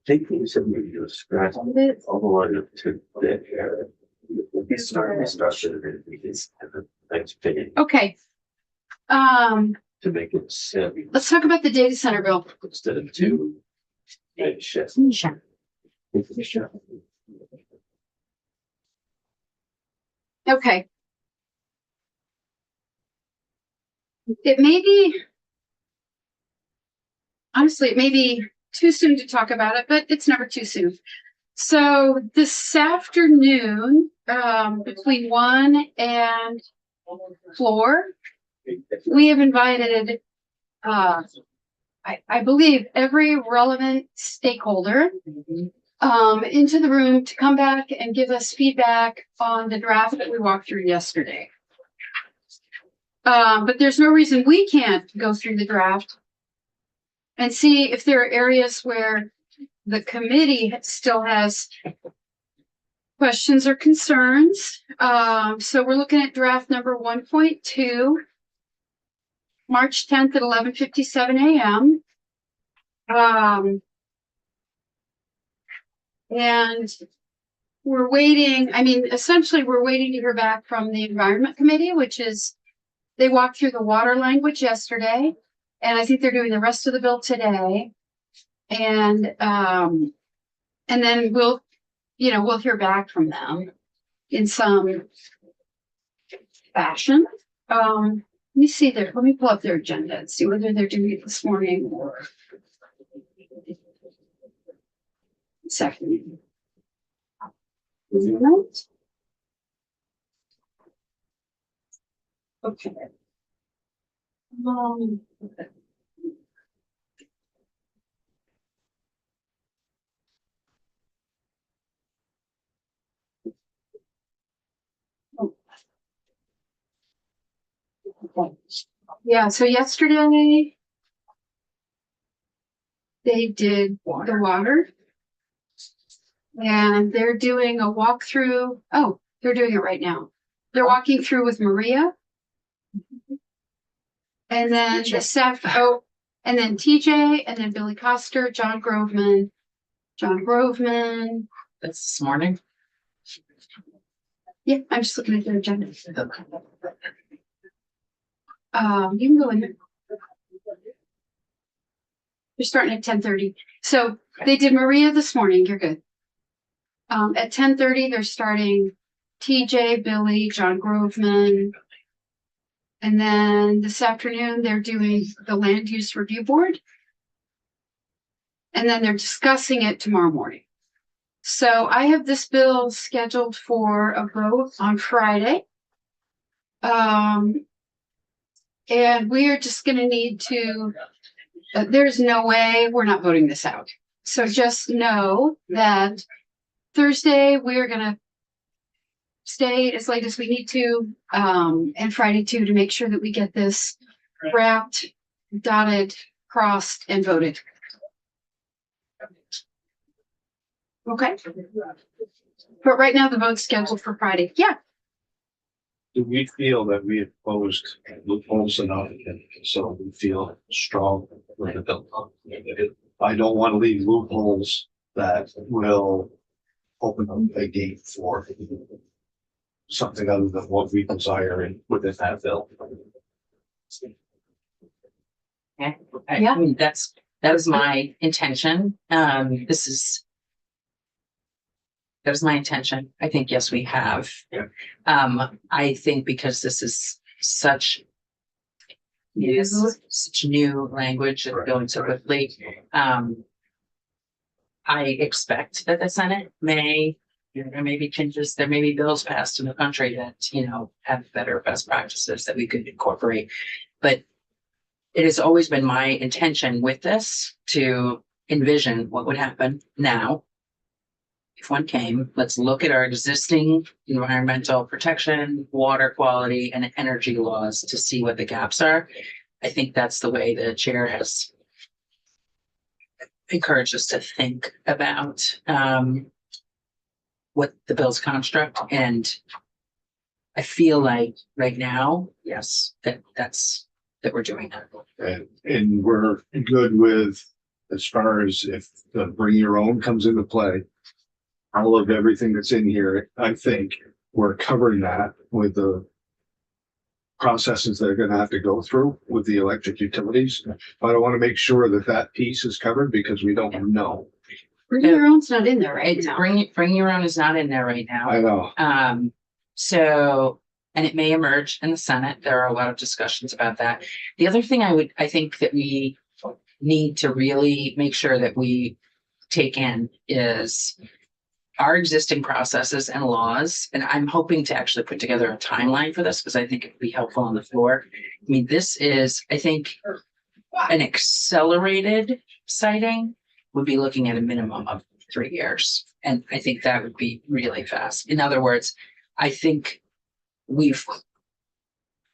think you said we just scratch all the way up to the area. We start the structure the next page Okay. to make it simple Let's talk about the data center bill. instead of 2. Shifts. Okay. It may be, honestly, it may be too soon to talk about it, but it's never too soon. So this afternoon, between 1 and 4, we have invited, I believe every relevant stakeholder into the room to come back and give us feedback on the draft that we walked through yesterday. But there's no reason we can't go through the draft and see if there are areas where the committee still has questions or concerns. So we're looking at draft number 1.2, March 10th at 11:57 a.m. And we're waiting, essentially we're waiting to hear back from the Environment Committee, which is, they walked through the water language yesterday, and I think they're doing the rest of the bill today. And then we'll hear back from them in some fashion. Let me pull up their agenda and see whether they're doing it this morning or second. Okay. Yeah, so yesterday they did the water, and they're doing a walkthrough. Oh, they're doing it right now. They're walking through with Maria. And then the staff, and then TJ, and then Billy Coster, John Groveman. That's this morning. Yeah, I'm just looking at their agenda. You can go in there. They're starting at 10:30. So they did Maria this morning. You're good. At 10:30, they're starting TJ, Billy, John Groveman. And then this afternoon, they're doing the Land Use Review Board. And then they're discussing it tomorrow morning. So I have this bill scheduled for a vote on Friday. And we are just going to need to, there's no way we're not voting this out. So just know that Thursday, we're going to stay as late as we need to, and Friday too, to make sure that we get this wrapped, dotted, crossed, and voted. Okay. But right now the vote's scheduled for Friday. Yeah. Do we feel that we have closed loopholes enough, and so we feel strong with the bill? I don't want to leave loopholes that will open up a gate for something other than what we desire in within that bill. Yeah. Yeah. I mean, that was my intention. That was my intention. I think, yes, we have. Yeah. I think because this is such new language that's going so quickly. I expect that the Senate there may be changes, there may be bills passed in the country that, have better best practices that we could incorporate. But it has always been my intention with this to envision what would happen now. If one came, let's look at our existing environmental protection, water quality, and energy laws to see what the gaps are. I think that's the way the chair has encouraged us to think about what the bill's construct. And I feel like right now, yes, that we're doing that. And we're good with, as far as if the bring your own comes into play, all of everything that's in here, I think we're covering that with the processes they're going to have to go through with the electric utilities. But I want to make sure that that piece is covered because we don't know. Bring your own's not in there right now. Bring your own is not in there right now. I know. So, and it may emerge in the Senate. There are a lot of discussions about that. The other thing I think that we need to really make sure that we take in is our existing processes and laws, and I'm hoping to actually put together a timeline for this because I think it would be helpful on the floor. I mean, this is, I think, an accelerated siting would be looking at a minimum of 3 years. And I think that would be really fast. In other words, I think we've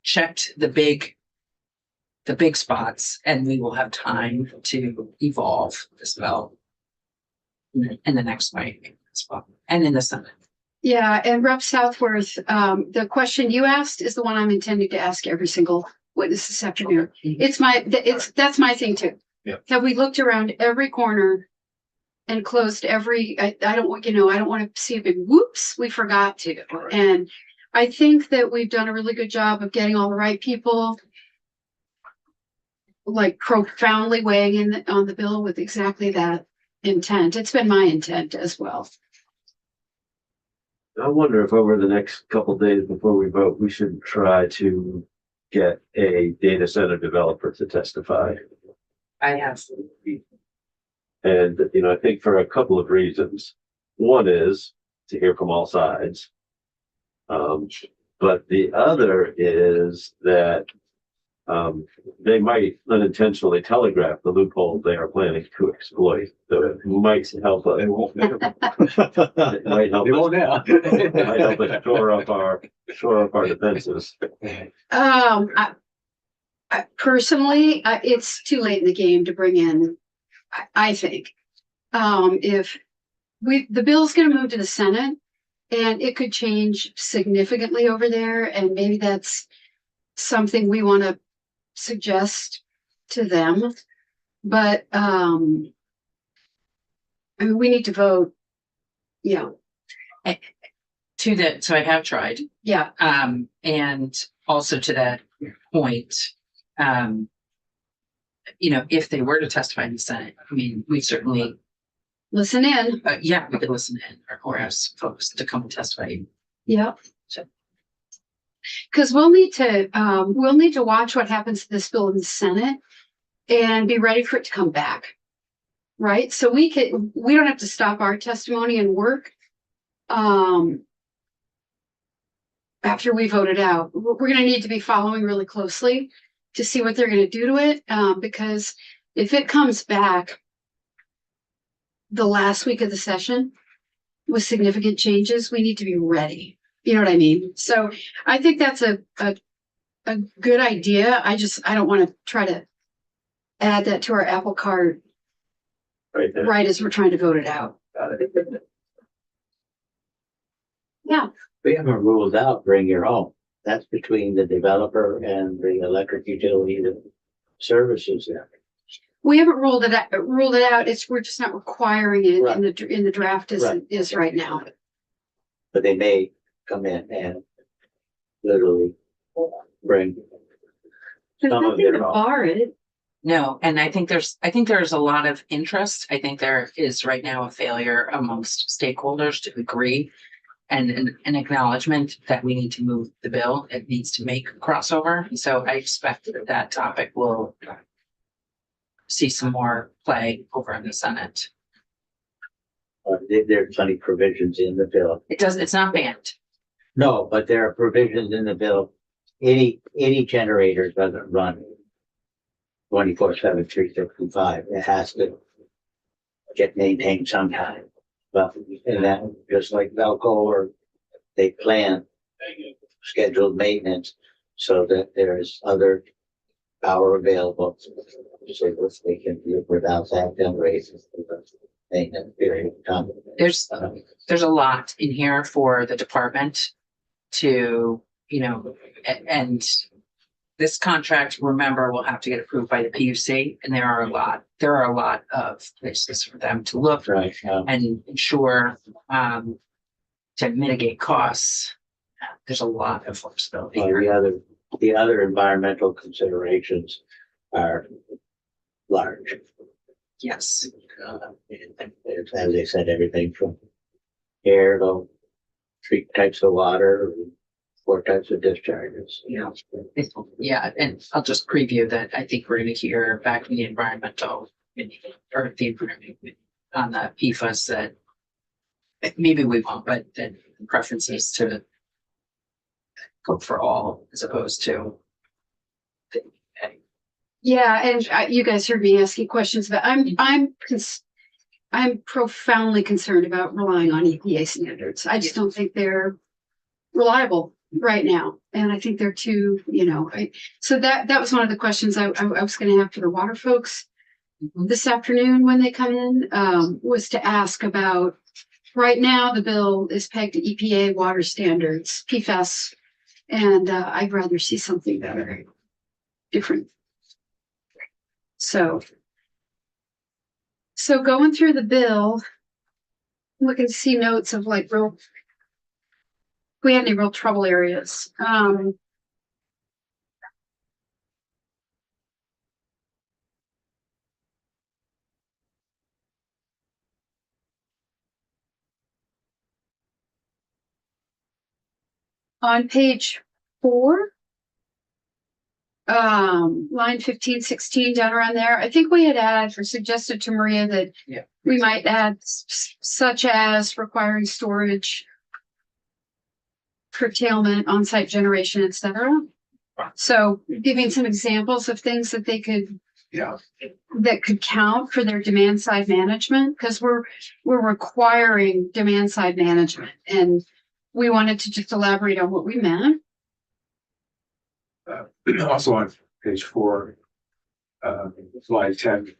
checked the big spots and we will have time to evolve as well in the next fight as well, and in the Senate. Yeah, and Rep. Southworth, the question you asked is the one I'm intending to ask every single witness this afternoon. That's my thing too. Yeah. Have we looked around every corner and closed every, I don't want, I don't want to see a big whoops, we forgot to. And I think that we've done a really good job of getting all the right people like profoundly weighing in on the bill with exactly that intent. It's been my intent as well. I wonder if over the next couple of days before we vote, we should try to get a data center developer to testify. I have. And, I think for a couple of reasons. One is to hear from all sides. But the other is that they might unintentionally telegraph the loophole they are planning to exploit. So it might help us. They won't. It might help They us. won't now. It might help us shore up our defenses. I personally, it's too late in the game to bring in, I think. If the bill's going to move to the Senate and it could change significantly over there, and maybe that's something we want to suggest to them. But I mean, we need to vote. Yeah. So I have tried. Yeah. And also to that point, if they were to testify in the Senate, I mean, we certainly, Listen in. we could listen in or ask folks to come and testify. Yeah. So. Because we'll need to watch what happens to this bill in the Senate and be ready for it to come back. Right. So we don't have to stop our testimony and work. After we vote it out, we're going to need to be following really closely to see what they're going to do to it. Because if it comes back the last week of the session with significant changes, we need to be ready. You know what I mean? So I think that's a good idea. I don't want to try to add that to our apple cart right as we're trying to vote it out. Yeah. We haven't ruled out bring your own. That's between the developer and the electric utility that services there. We haven't ruled it out. We're just not requiring it Right. in the draft as Right. it is right now. But they may come in and literally bring There's some of nothing to their own. bar it. No, and I think there's a lot of interest. I think there is right now a failure amongst stakeholders to agree and an acknowledgement that we need to move the bill. It needs to make crossover. So I expect that topic will see some more play over in the Senate. There are plenty of provisions in the bill. It's not banned. No, but there are provisions in the bill. Any generator doesn't run 24/7, 365. It has to get maintained sometime. But and that just like Velco, or they plan scheduled maintenance so that there is other power available. So that they can live without that generator for the maintenance period of time. There's a lot in here for the department to, and this contract, remember, will have to get approved by the PUC, and there are a lot of places for them to look Right. and ensure to mitigate costs. There's a lot of flexibility here. The other environmental considerations are large. Yes. As I said, everything from air to 3 types of water, 4 types of discharges. Yeah, and I'll just preview that. I think we're going to hear back from the environmental committee, or the environment committee on the PFAS that maybe we won't, but the preference is to go for all as opposed to. Yeah, and you guys heard me asking questions, but I'm profoundly concerned about relying on EPA standards. I just don't think they're reliable right now. And I think they're too, so that was one of the questions I was going to have for the water folks this afternoon when they come in, was to ask about, right now, the bill is pegged to EPA water standards, PFAS, and I'd rather see something better, different. So going through the bill, looking to see notes of like if we had any real trouble areas. On page 4, line 15, 16, down around there, I think we had added or suggested to Maria that we might add such as requiring storage, curtailment, on-site generation, etc. So giving some examples of things that they could that could count for their demand side management, because we're requiring demand side management, and we wanted to just elaborate on what we meant. Also on page 4, line 10,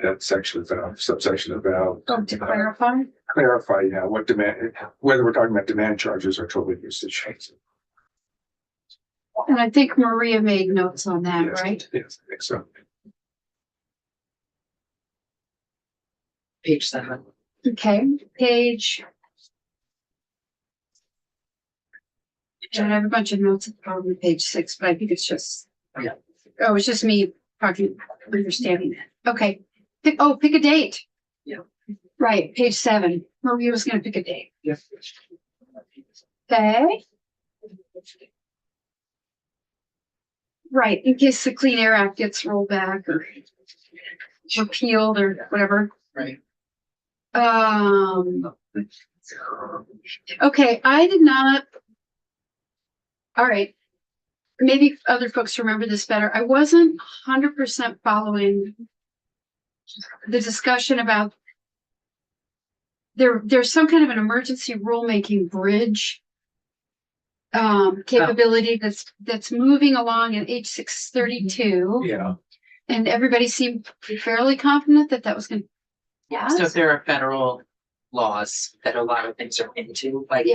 that section about subsection about To clarify. clarify, what demand, whether we're talking about demand charges or total usage. And I think Maria made notes on that, Yes, right? Yes, I think so. Page 7. Okay, page. And I have a bunch of notes at the bottom of page 6, but I think it's just, it's just me talking, understanding it. Okay, pick a date. Yeah. Right, page 7. Maria was gonna pick a date. Yes. Okay. Right, in case the Clean Air Act gets rolled back or repealed or whatever. Right. Okay, I did not. All right. Maybe other folks remember this better. I wasn't 100% following the discussion about there's some kind of an emergency rulemaking bridge capability that's moving along in H632. Yeah. And everybody seemed fairly confident that was going to pass. So if there are federal laws that a lot of things are into, like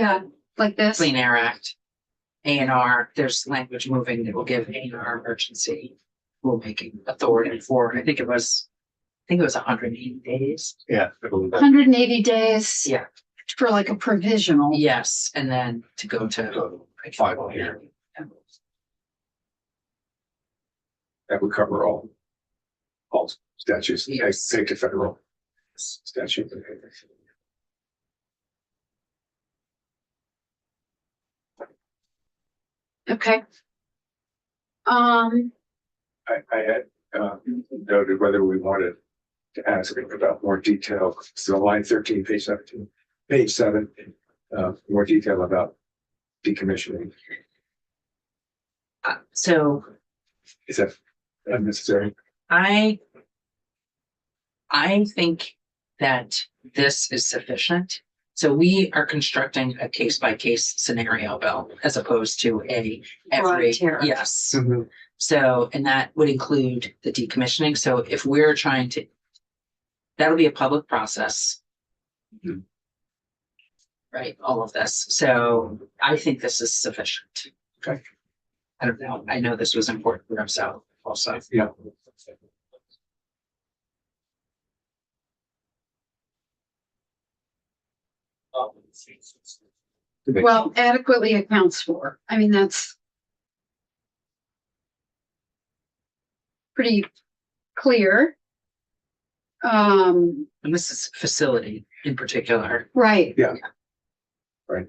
like this. Clean Air Act, A&R, there's language moving that will give A&R emergency rulemaking authority for, I think it was 180 days. Yeah. 180 days. Yeah. For like a provisional. Yes, and then to go to 5 year. That would cover all statutes, Yes. take to federal statute. Okay. I had noted whether we wanted to ask about more detail. So line 13, page 17, page 7, more detail about decommissioning. So Is that unnecessary? I think that this is sufficient. So we are constructing a case by case scenario bill as opposed to every, tariff. yes. Mm-hmm. So, and that would include the decommissioning. So if we're trying to, that'll be a public process. Mhm. Right, all of this. So I think this is sufficient. Okay. I don't know. I know this was important for himself also. Yeah. Well, adequately accounts for. I mean, that's pretty clear. And this is facility in particular. Right. Yeah. Right.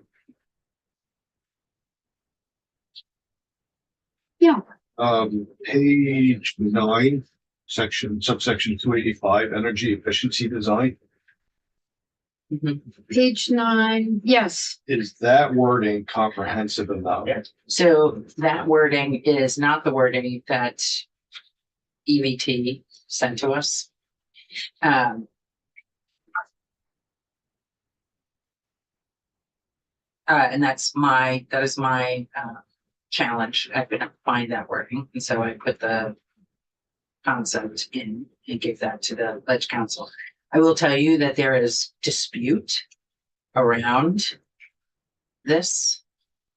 Yeah. Page 9, subsection 285, energy efficiency design. Page 9, yes. Is that wording comprehensive enough? So that wording is not the wording that EVT sent to us. And that is my challenge. I couldn't find that wording, and so I put the concept in and gave that to the Ledge Council. I will tell you that there is dispute around this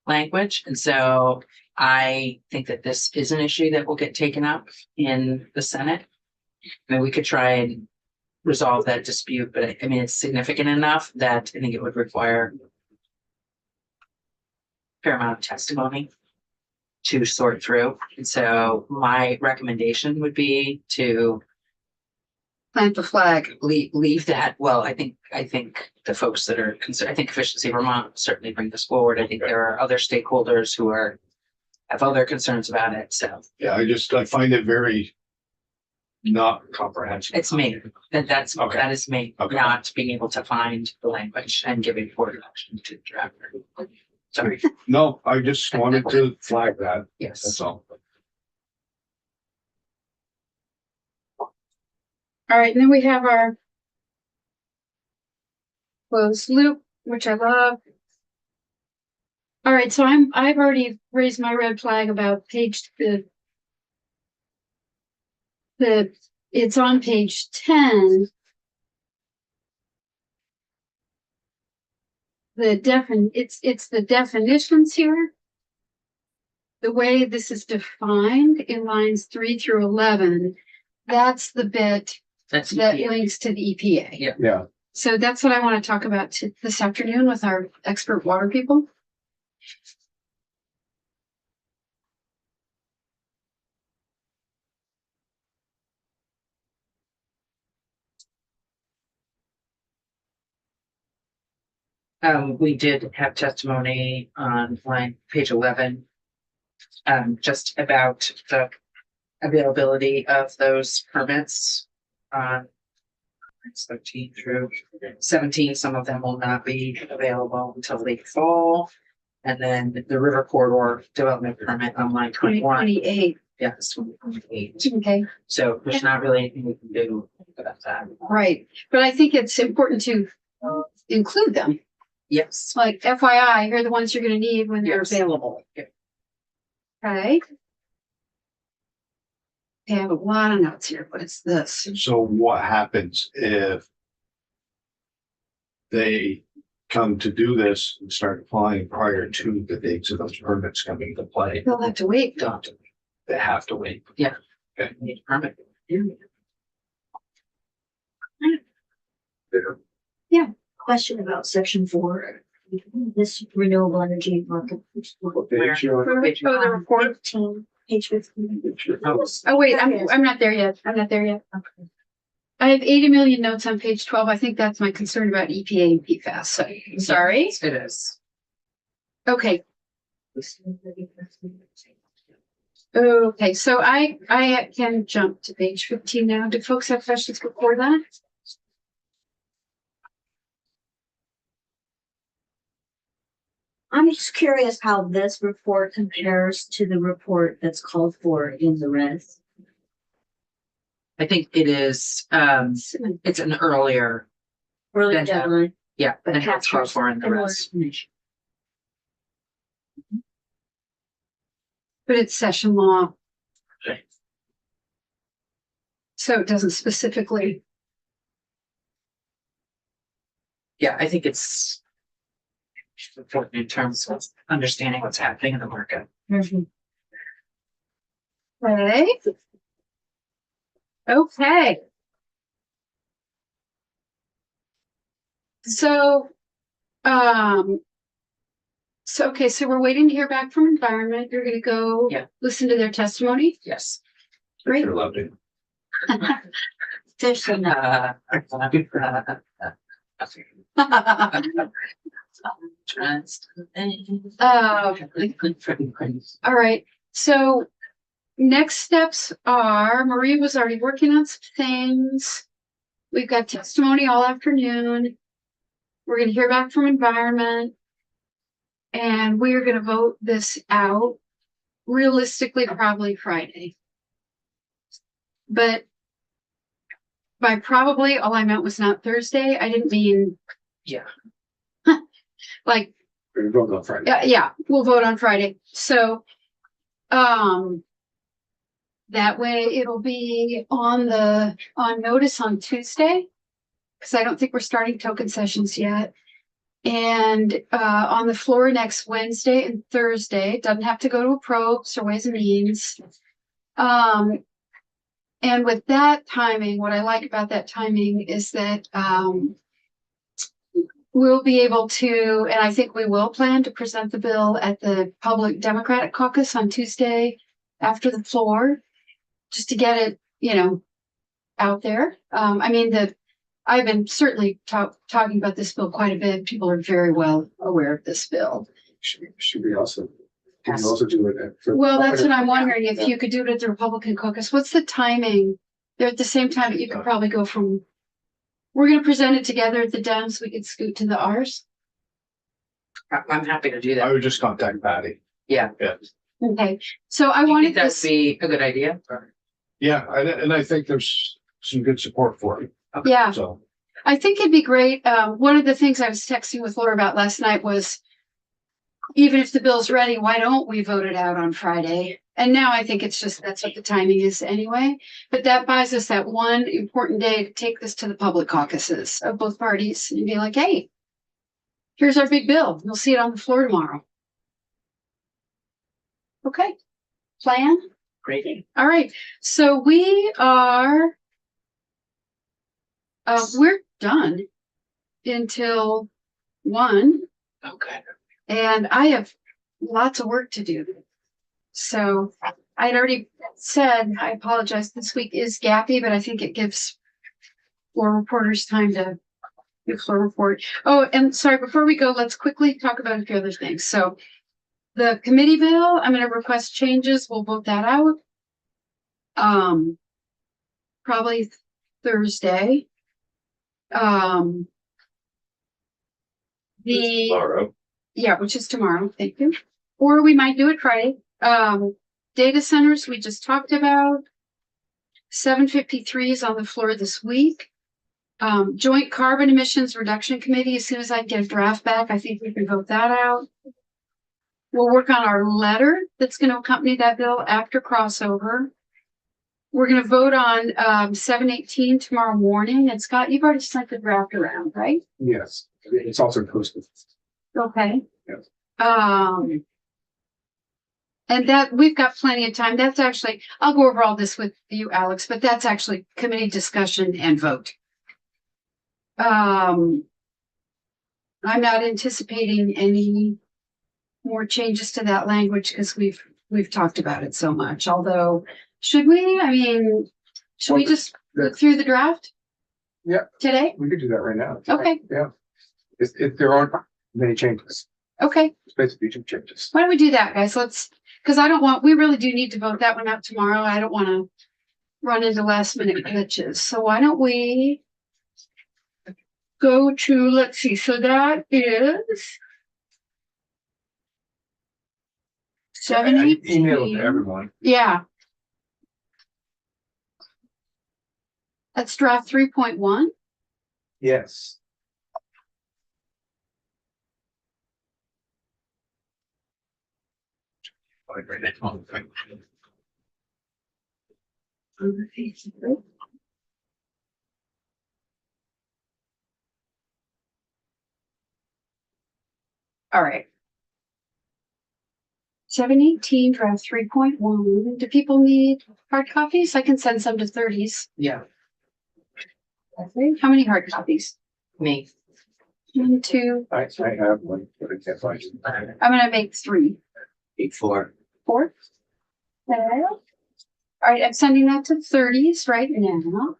language, and so I think that this is an issue that will get taken up in the Senate. I mean, we could try and resolve that dispute, but I mean, it's significant enough that I think it would require fair amount of testimony to sort through. And so my recommendation would be to Plant the flag. leave that. Well, I think the folks that are concerned, I think Efficiency Vermont certainly bring this forward. I think there are other stakeholders who have other concerns about it. So Yeah, I find it very not comprehensive. it's me. That Okay. is me, Okay. not being able to find the language and giving poor direction to the drafter. Sorry. No, I just wanted to flag that. Yes. That's all. All right, and then we have our closed loop, which I love. All right, so I've already raised my red flag about it's on page 10. It's the definitions here. The way this is defined in lines 3 through 11, that's the bit That's that EPA. links to the EPA. Yeah. Yeah. So that's what I want to talk about this afternoon with our expert water people. We did have testimony on page 11, just about the availability of those permits. It's 13 through 17. Some of them will not be available until late fall. And then the River Corridor Development Permit on line 21. 2028. Yeah, it's 28. Okay, So there's not really anything we can do about that. right. But I think it's important to include them. Yes. Like FYI, here are the ones you're going to need when they're Yes. available. Yeah. Okay. I have a lot of notes here. What is this? So what happens if they come to do this and start applying prior to the dates of those permits coming into play? They'll have to wait. They have to wait. Yeah. Okay. Need a permit. Question about section 4, this renewable energy market. Page, Page- Oh, the report. 15, page 15. Oh, wait, I'm not there yet. I'm not there yet. I have 80 million notes on page 12. I think that's my concern about EPA and PFAS. So, sorry. Yes, it is. Okay. Okay, so I can jump to page 15 now. Do folks have questions before that? I'm just curious how this report compares to the report that's called for in the res. I think it is, it's an earlier, Early Then, deadline. yeah, But and it's called for in the similar rest. information. But it's session law, Right. so it doesn't specifically. Yeah, I think it's important in terms of understanding what's happening in the market. Okay. Okay. So, so we're waiting to hear back from environment. You're gonna go Yeah. listen to their testimony. Yes. Great. Sure loved it. There's some, All right, so next steps are, Marie was already working on some things. We've got testimony all afternoon. We're gonna hear back from environment. And we're gonna vote this out realistically, probably Friday. But by probably, all I meant was not Thursday. I didn't mean. Yeah. Like, We're going on Friday. yeah, we'll vote on Friday. So, that way it'll be on notice on Tuesday. Cause I don't think we're starting token sessions yet. And, on the floor next Wednesday and Thursday. Doesn't have to go to a probes or Ways and Means. And with that timing, what I like about that timing is that, we'll be able to, and I think we will plan to present the bill at the Public Democratic Caucus on Tuesday after the floor, just to get it, out there. I mean, I've been certainly talking about this bill quite a bit. People are very well aware of this bill. Should we also? Can we also do it Well, that's what I'm wondering, if you could do it at the Republican caucus. What's the timing? They're at the same time, but you could probably go from, we're gonna present it together at the Dems, we could scoot to the Rs. I'm happy to do I that. would just contact Patty. Yeah. Okay, so I You wanted think that'd this, be a good idea? Yeah, and I think there's some good support for it. yeah, So, I think it'd be great. One of the things I was texting with Laura about last night was, even if the bill's ready, why don't we vote it out on Friday? And now I think it's just, that's what the timing is anyway. But that buys us that one important day to take this to the public caucuses of both parties and be like, hey, here's our big bill. You'll see it on the floor tomorrow. Okay, plan? Great. All right, so we are, we're done until 1. Okay. And I have lots of work to do. So I'd already said, I apologize, this week is gappy, but I think it gives floor reporters time to give floor report. Oh, and sorry, before we go, let's quickly talk about a few other things. So the committee bill, I'm gonna request changes. We'll vote that out. Probably Thursday. Tomorrow. Yeah, which is tomorrow, thank you. Or we might do it Friday. Data centers, we just talked about. 753 is on the floor this week. Joint Carbon Emissions Reduction Committee, as soon as I get a draft back, I think we can vote that out. We'll work on our letter that's gonna accompany that bill after crossover. We're gonna vote on 718 tomorrow morning. And Scott, you've already sent the draft around, right? Yes, it's also posted. Okay. Yes. And that, we've got plenty of time. That's actually, I'll go over all this with you, Alex, but that's actually committee discussion and vote. I'm not anticipating any more changes to that language because we've talked about it so much, although, should we? I mean, should we just look through the draft? Yeah. Today? We could do that right now. Okay, Yeah. If there aren't many changes, okay. it's basically 2 changes. Why don't we do that, guys? Because we really do need to vote that one out tomorrow. I don't want to run into last minute glitches. So why don't we go to, let's see, so that is I emailed to 718. everyone. Yeah. That's draft 3.1. Yes. Right now. All right. 718 draft 3.1. Do people need hard copies? I can send some to 30s. Yeah, How many hard copies? me. 1, 2. I have one, but I can't find it. I'm gonna make 3. 4. 4. All right, I'm sending that to 30s right now.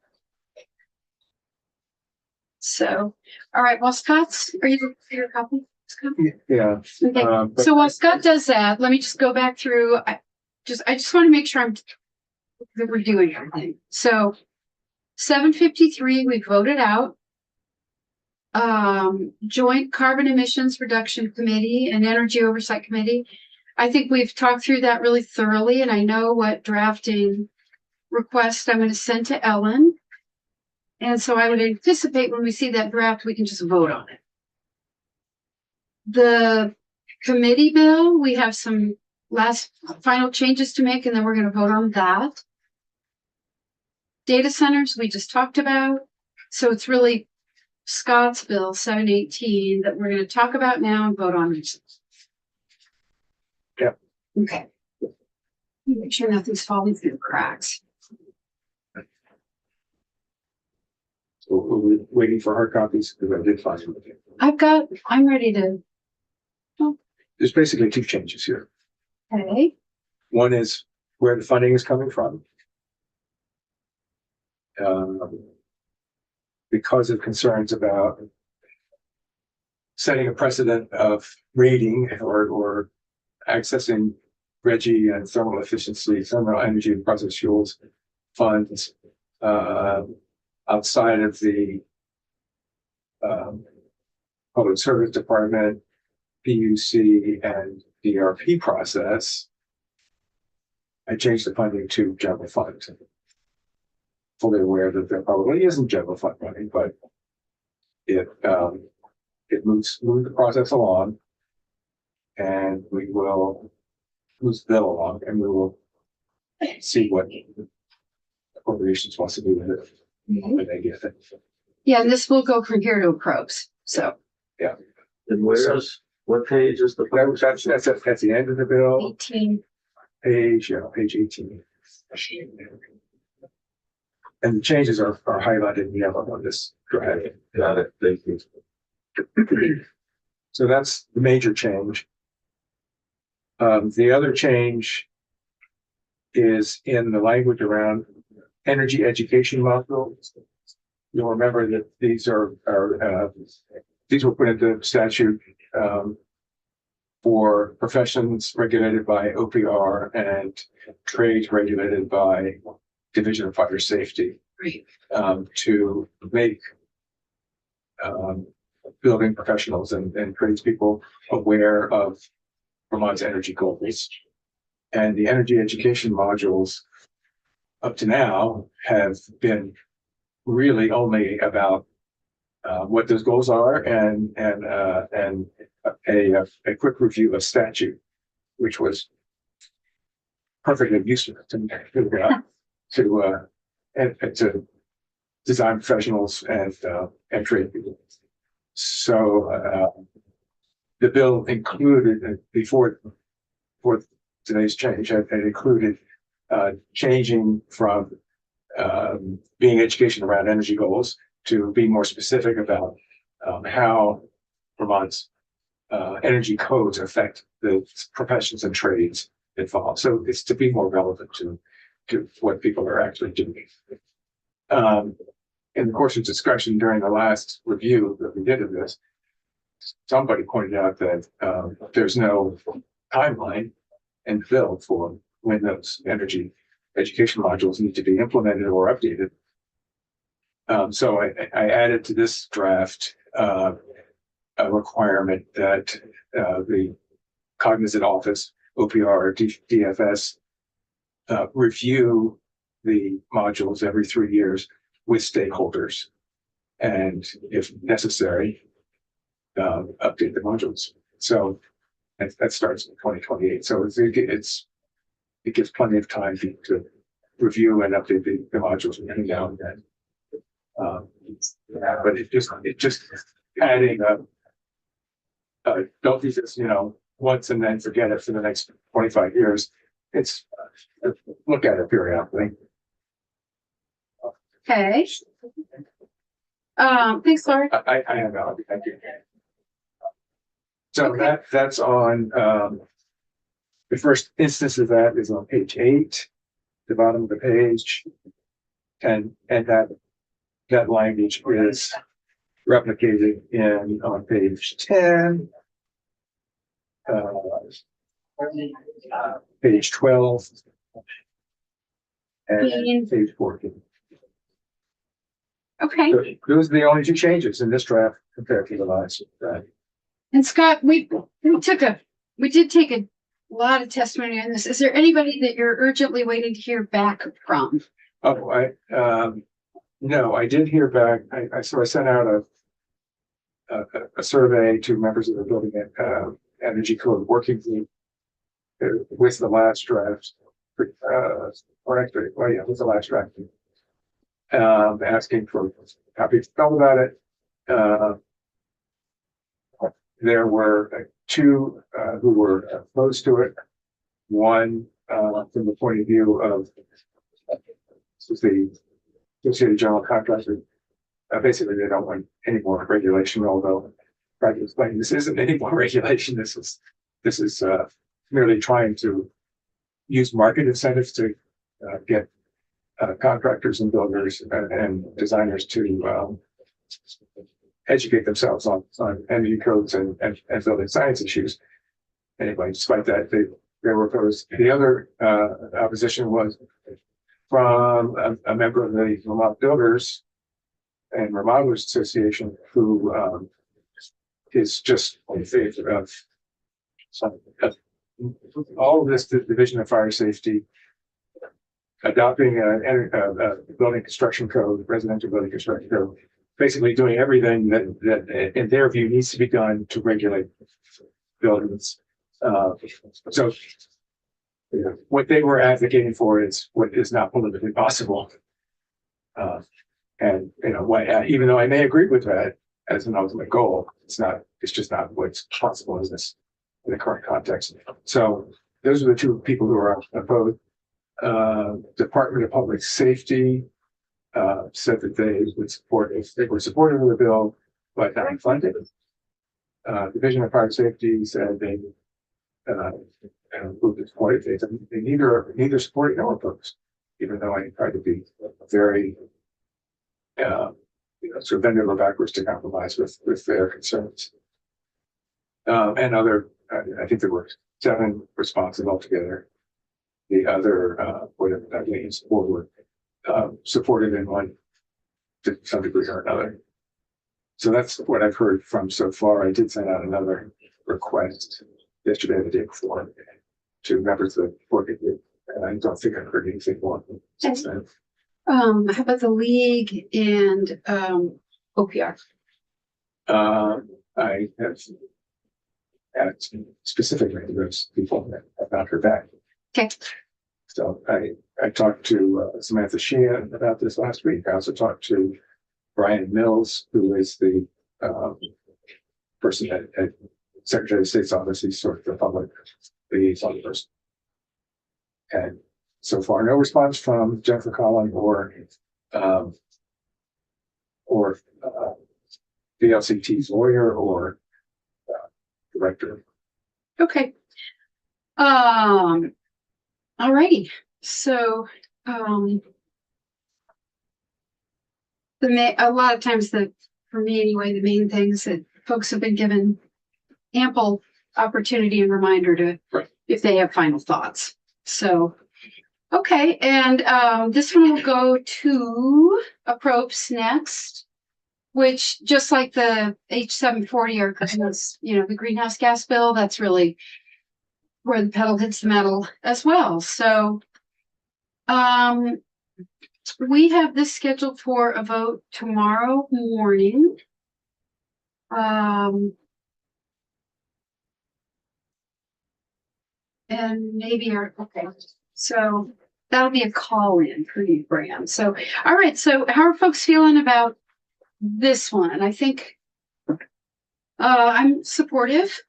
So, all right, well, Scott's, are you looking for your copy? Scott? Yeah. Okay, But- so while Scott does that, let me just go back through. I just want to make sure that we're doing everything. So 753, we voted out. Joint Carbon Emissions Reduction Committee and Energy Oversight Committee. I think we've talked through that really thoroughly, and I know what drafting request I'm going to send to Ellen. And so I would anticipate when we see that draft, we can just vote on it. The committee bill, we have some final changes to make, and then we're going to vote on that. Data centers, we just talked about. So it's really Scott's bill 718 that we're going to talk about now and vote on. Yeah. Okay. Make sure nothing's falling through the cracks. So we're waiting for hard copies because I did find them. I'm ready to. There's basically two changes here. Okay. One is where the funding is coming from. Because of concerns about setting a precedent of rating or accessing RGGI and thermal efficiency, thermal energy and process fuels funds outside of the Public Service Department, PUC, and DRP process. I changed the funding to general fund. Fully aware that there probably isn't general fund money, but it moves the process along, and we will move the bill along, and we will see what appropriations wants to do with it when they get it. Yeah, and this will go from here to approves. So And what page is the? That's the end of the bill. 18. Page 18. And the changes are highlighted in yellow on this drive. Got it. Thank you. So that's the major change. The other change is in the language around energy education modules. You'll remember that these were put into statute for professions regulated by OPR and trades regulated by Division of Fire Safety, to make building professionals and tradespeople aware of Vermont's energy goals. And the energy education modules up to now have been really only about what those goals are and a quick review of statute, which was perfectly useless to design professionals and trade people. So the bill included before today's change, it included changing from being education around energy goals to be more specific about how Vermont's energy codes affect the professions and trades involved. So it's to be more relevant to what people are actually doing. In the course of discussion during the last review that we did of this, somebody pointed out that there's no timeline in the bill for when those energy education modules need to be implemented or updated. So I added to this draft a requirement that the Cognizant Office, OPR or DFS, review the modules every 3 years with stakeholders, and if necessary, update the modules. So that starts in 2028. So it gives plenty of time to review and update the modules between now and then. But it just adding don't do this, once and then forget it for the next 25 years. It's look at it periodically. Okay. Thanks, Laura. I have Valerie, thank you. So Okay. that's on the first instance of that is on page 8, the bottom of the page, and that language is replicated on page 10, page 12, and page 14. Okay. Those are the only two changes in this draft compared to the last draft. And Scott, we did take a lot of testimony on this. Is there anybody that you're urgently waiting to hear back from? Oh, no, I did hear back. I sent out a survey to members of the building energy code working group with the last draft, or actually, well, yeah, with the last draft, asking for how people felt about it. There were two who were opposed to it. One from the point of view of this was the Associated General Contractor. Basically, they don't want any more regulation, although trying to explain this isn't any more regulation. This is merely trying to use market incentives to get contractors and builders and designers to educate themselves on energy codes and building science issues. Anyway, despite that, they were opposed. The other opposition was from a member of the Vermont Builders and Remodelers Association, who is just in favor of all of this division of fire safety, adopting a building construction code, residential building construction code, basically doing everything that in their view needs to be done to regulate buildings. So what they were advocating for is what is not politically possible. And even though I may agree with that as an ultimate goal, it's just not what's possible in the current context. So those are the two people who are opposed. Department of Public Safety said that they were supportive of the bill, but not funded. Division of Fire Safety said they support it. They neither support nor oppose, even though I tried to be very sort of bend over backwards to compromise with their concerns. And I think there were 7 responses altogether. The other, whatever that means, were supported in one to some degree or another. So that's what I've heard from so far. I did send out another request yesterday or the day before to members of the working group, and I don't think I've heard anything more since then. How about the league and OPR? I have asked specifically to those people that have not heard back. Okay. So I talked to Samantha Sheehan about this last week. I also talked to Brian Mills, who is the person at Secretary of State's office. He's sort of the public liaison person. And so far, no response from Jennifer Collin or VLCT's lawyer or director. Okay. Alrighty. So a lot of times for me anyway, the main things that folks have been given ample opportunity and reminder to, if they have final thoughts. So, okay. And this one will go to approps next, which just like the H740 or the greenhouse gas bill, that's really where the pedal hits the metal as well. So, we have this scheduled for a vote tomorrow morning. And maybe so that'll be a call in for you, Bram. So, all right. So how are folks feeling about this one? I think I'm supportive.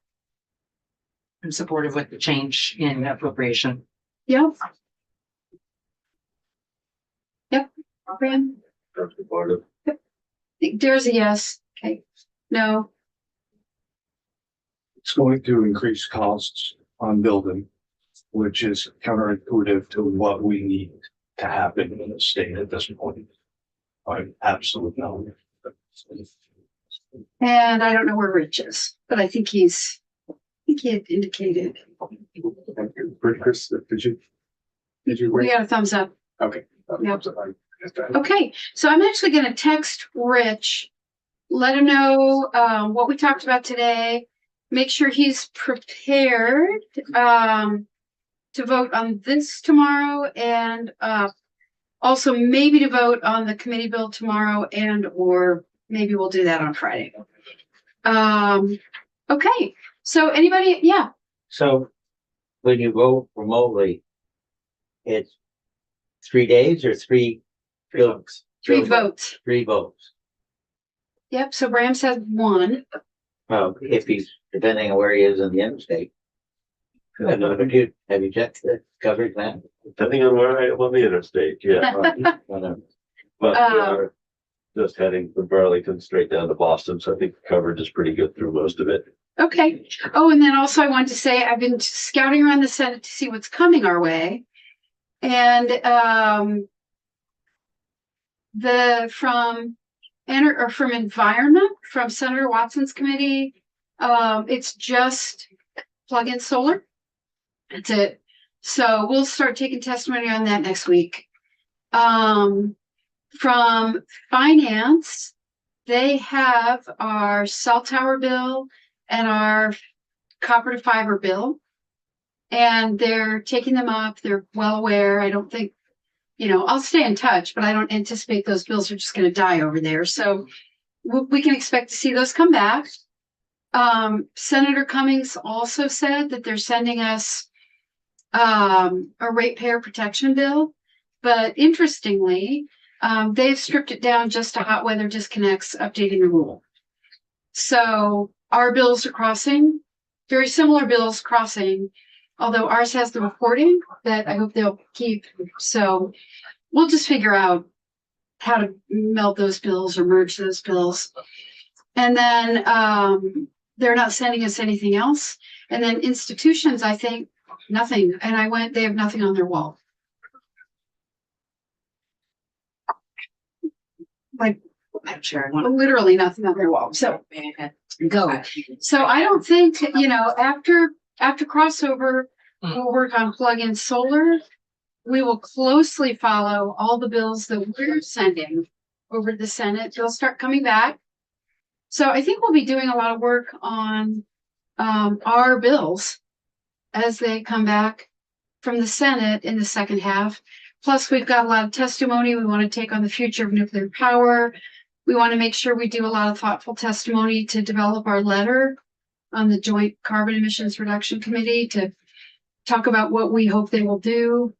I'm supportive with the change in appropriation. Yep. Bram? I'm supportive. There's a yes. Okay. No. It's going to increase costs on building, which is counterintuitive to what we need to happen in the state at this point. I'm absolutely not. And I don't know where Rich is, but I think he had indicated. Chris, did you? We got a thumbs up. Okay. Yep. Okay, so I'm actually gonna text Rich, let him know, what we talked about today. Make sure he's prepared, to vote on this tomorrow and, also maybe to vote on the committee bill tomorrow and, or maybe we'll do that on Friday. Okay, so anybody, yeah, So when you vote remotely, it's 3 days or three votes? three votes. 3 votes. Yep, so Bram's has one. Well, if he's, depending on where he is in the interstate. Have you checked the coverage map? Depending on where I am on the interstate, yeah. Whatever. But we are just heading from Burlington straight down to Boston, so I think the coverage is pretty good through most of it. Okay. Oh, and then also I wanted to say I've been scouting around the Senate to see what's coming our way. And from environment, from Senator Watson's committee, it's just plug-in solar. That's it. So we'll start taking testimony on that next week. From finance, they have our cell tower bill and our copper to fiber bill. And they're taking them up. They're well aware. I don't think, I'll stay in touch, but I don't anticipate those bills are just going to die over there. So we can expect to see those come back. Senator Cummings also said that they're sending us a ratepayer protection bill. But interestingly, they've stripped it down just to hot weather disconnects, updating the rule. So our bills are crossing, very similar bills crossing, although ours has the reporting that I hope they'll keep. So we'll just figure out how to melt those bills or merge those bills. And then they're not sending us anything else. And then institutions, I think, nothing. And they have nothing on their wall. Like, I'm sure I want literally nothing on their wall. So go. So I don't think, after crossover, we'll work on plug-in solar. We will closely follow all the bills that we're sending over to the Senate. They'll start coming back. So I think we'll be doing a lot of work on our bills as they come back from the Senate in the second half. Plus, we've got a lot of testimony we want to take on the future of nuclear power. We want to make sure we do a lot of thoughtful testimony to develop our letter on the Joint Carbon Emissions Reduction Committee to talk about what we hope they will do.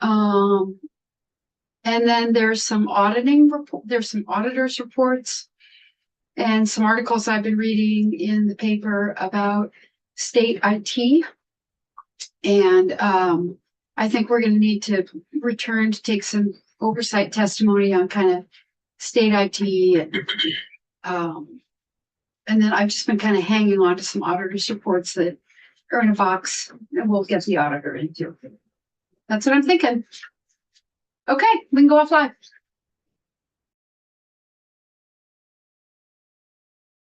And then there's some there's some auditors' reports and some articles I've been reading in the paper about state IT. And I think we're going to need to return to take some oversight testimony on kind of state IT. And then I've just been kind of hanging on to some auditors' reports that are in a box and we'll get the auditor into. That's what I'm thinking. Okay, we can go offline.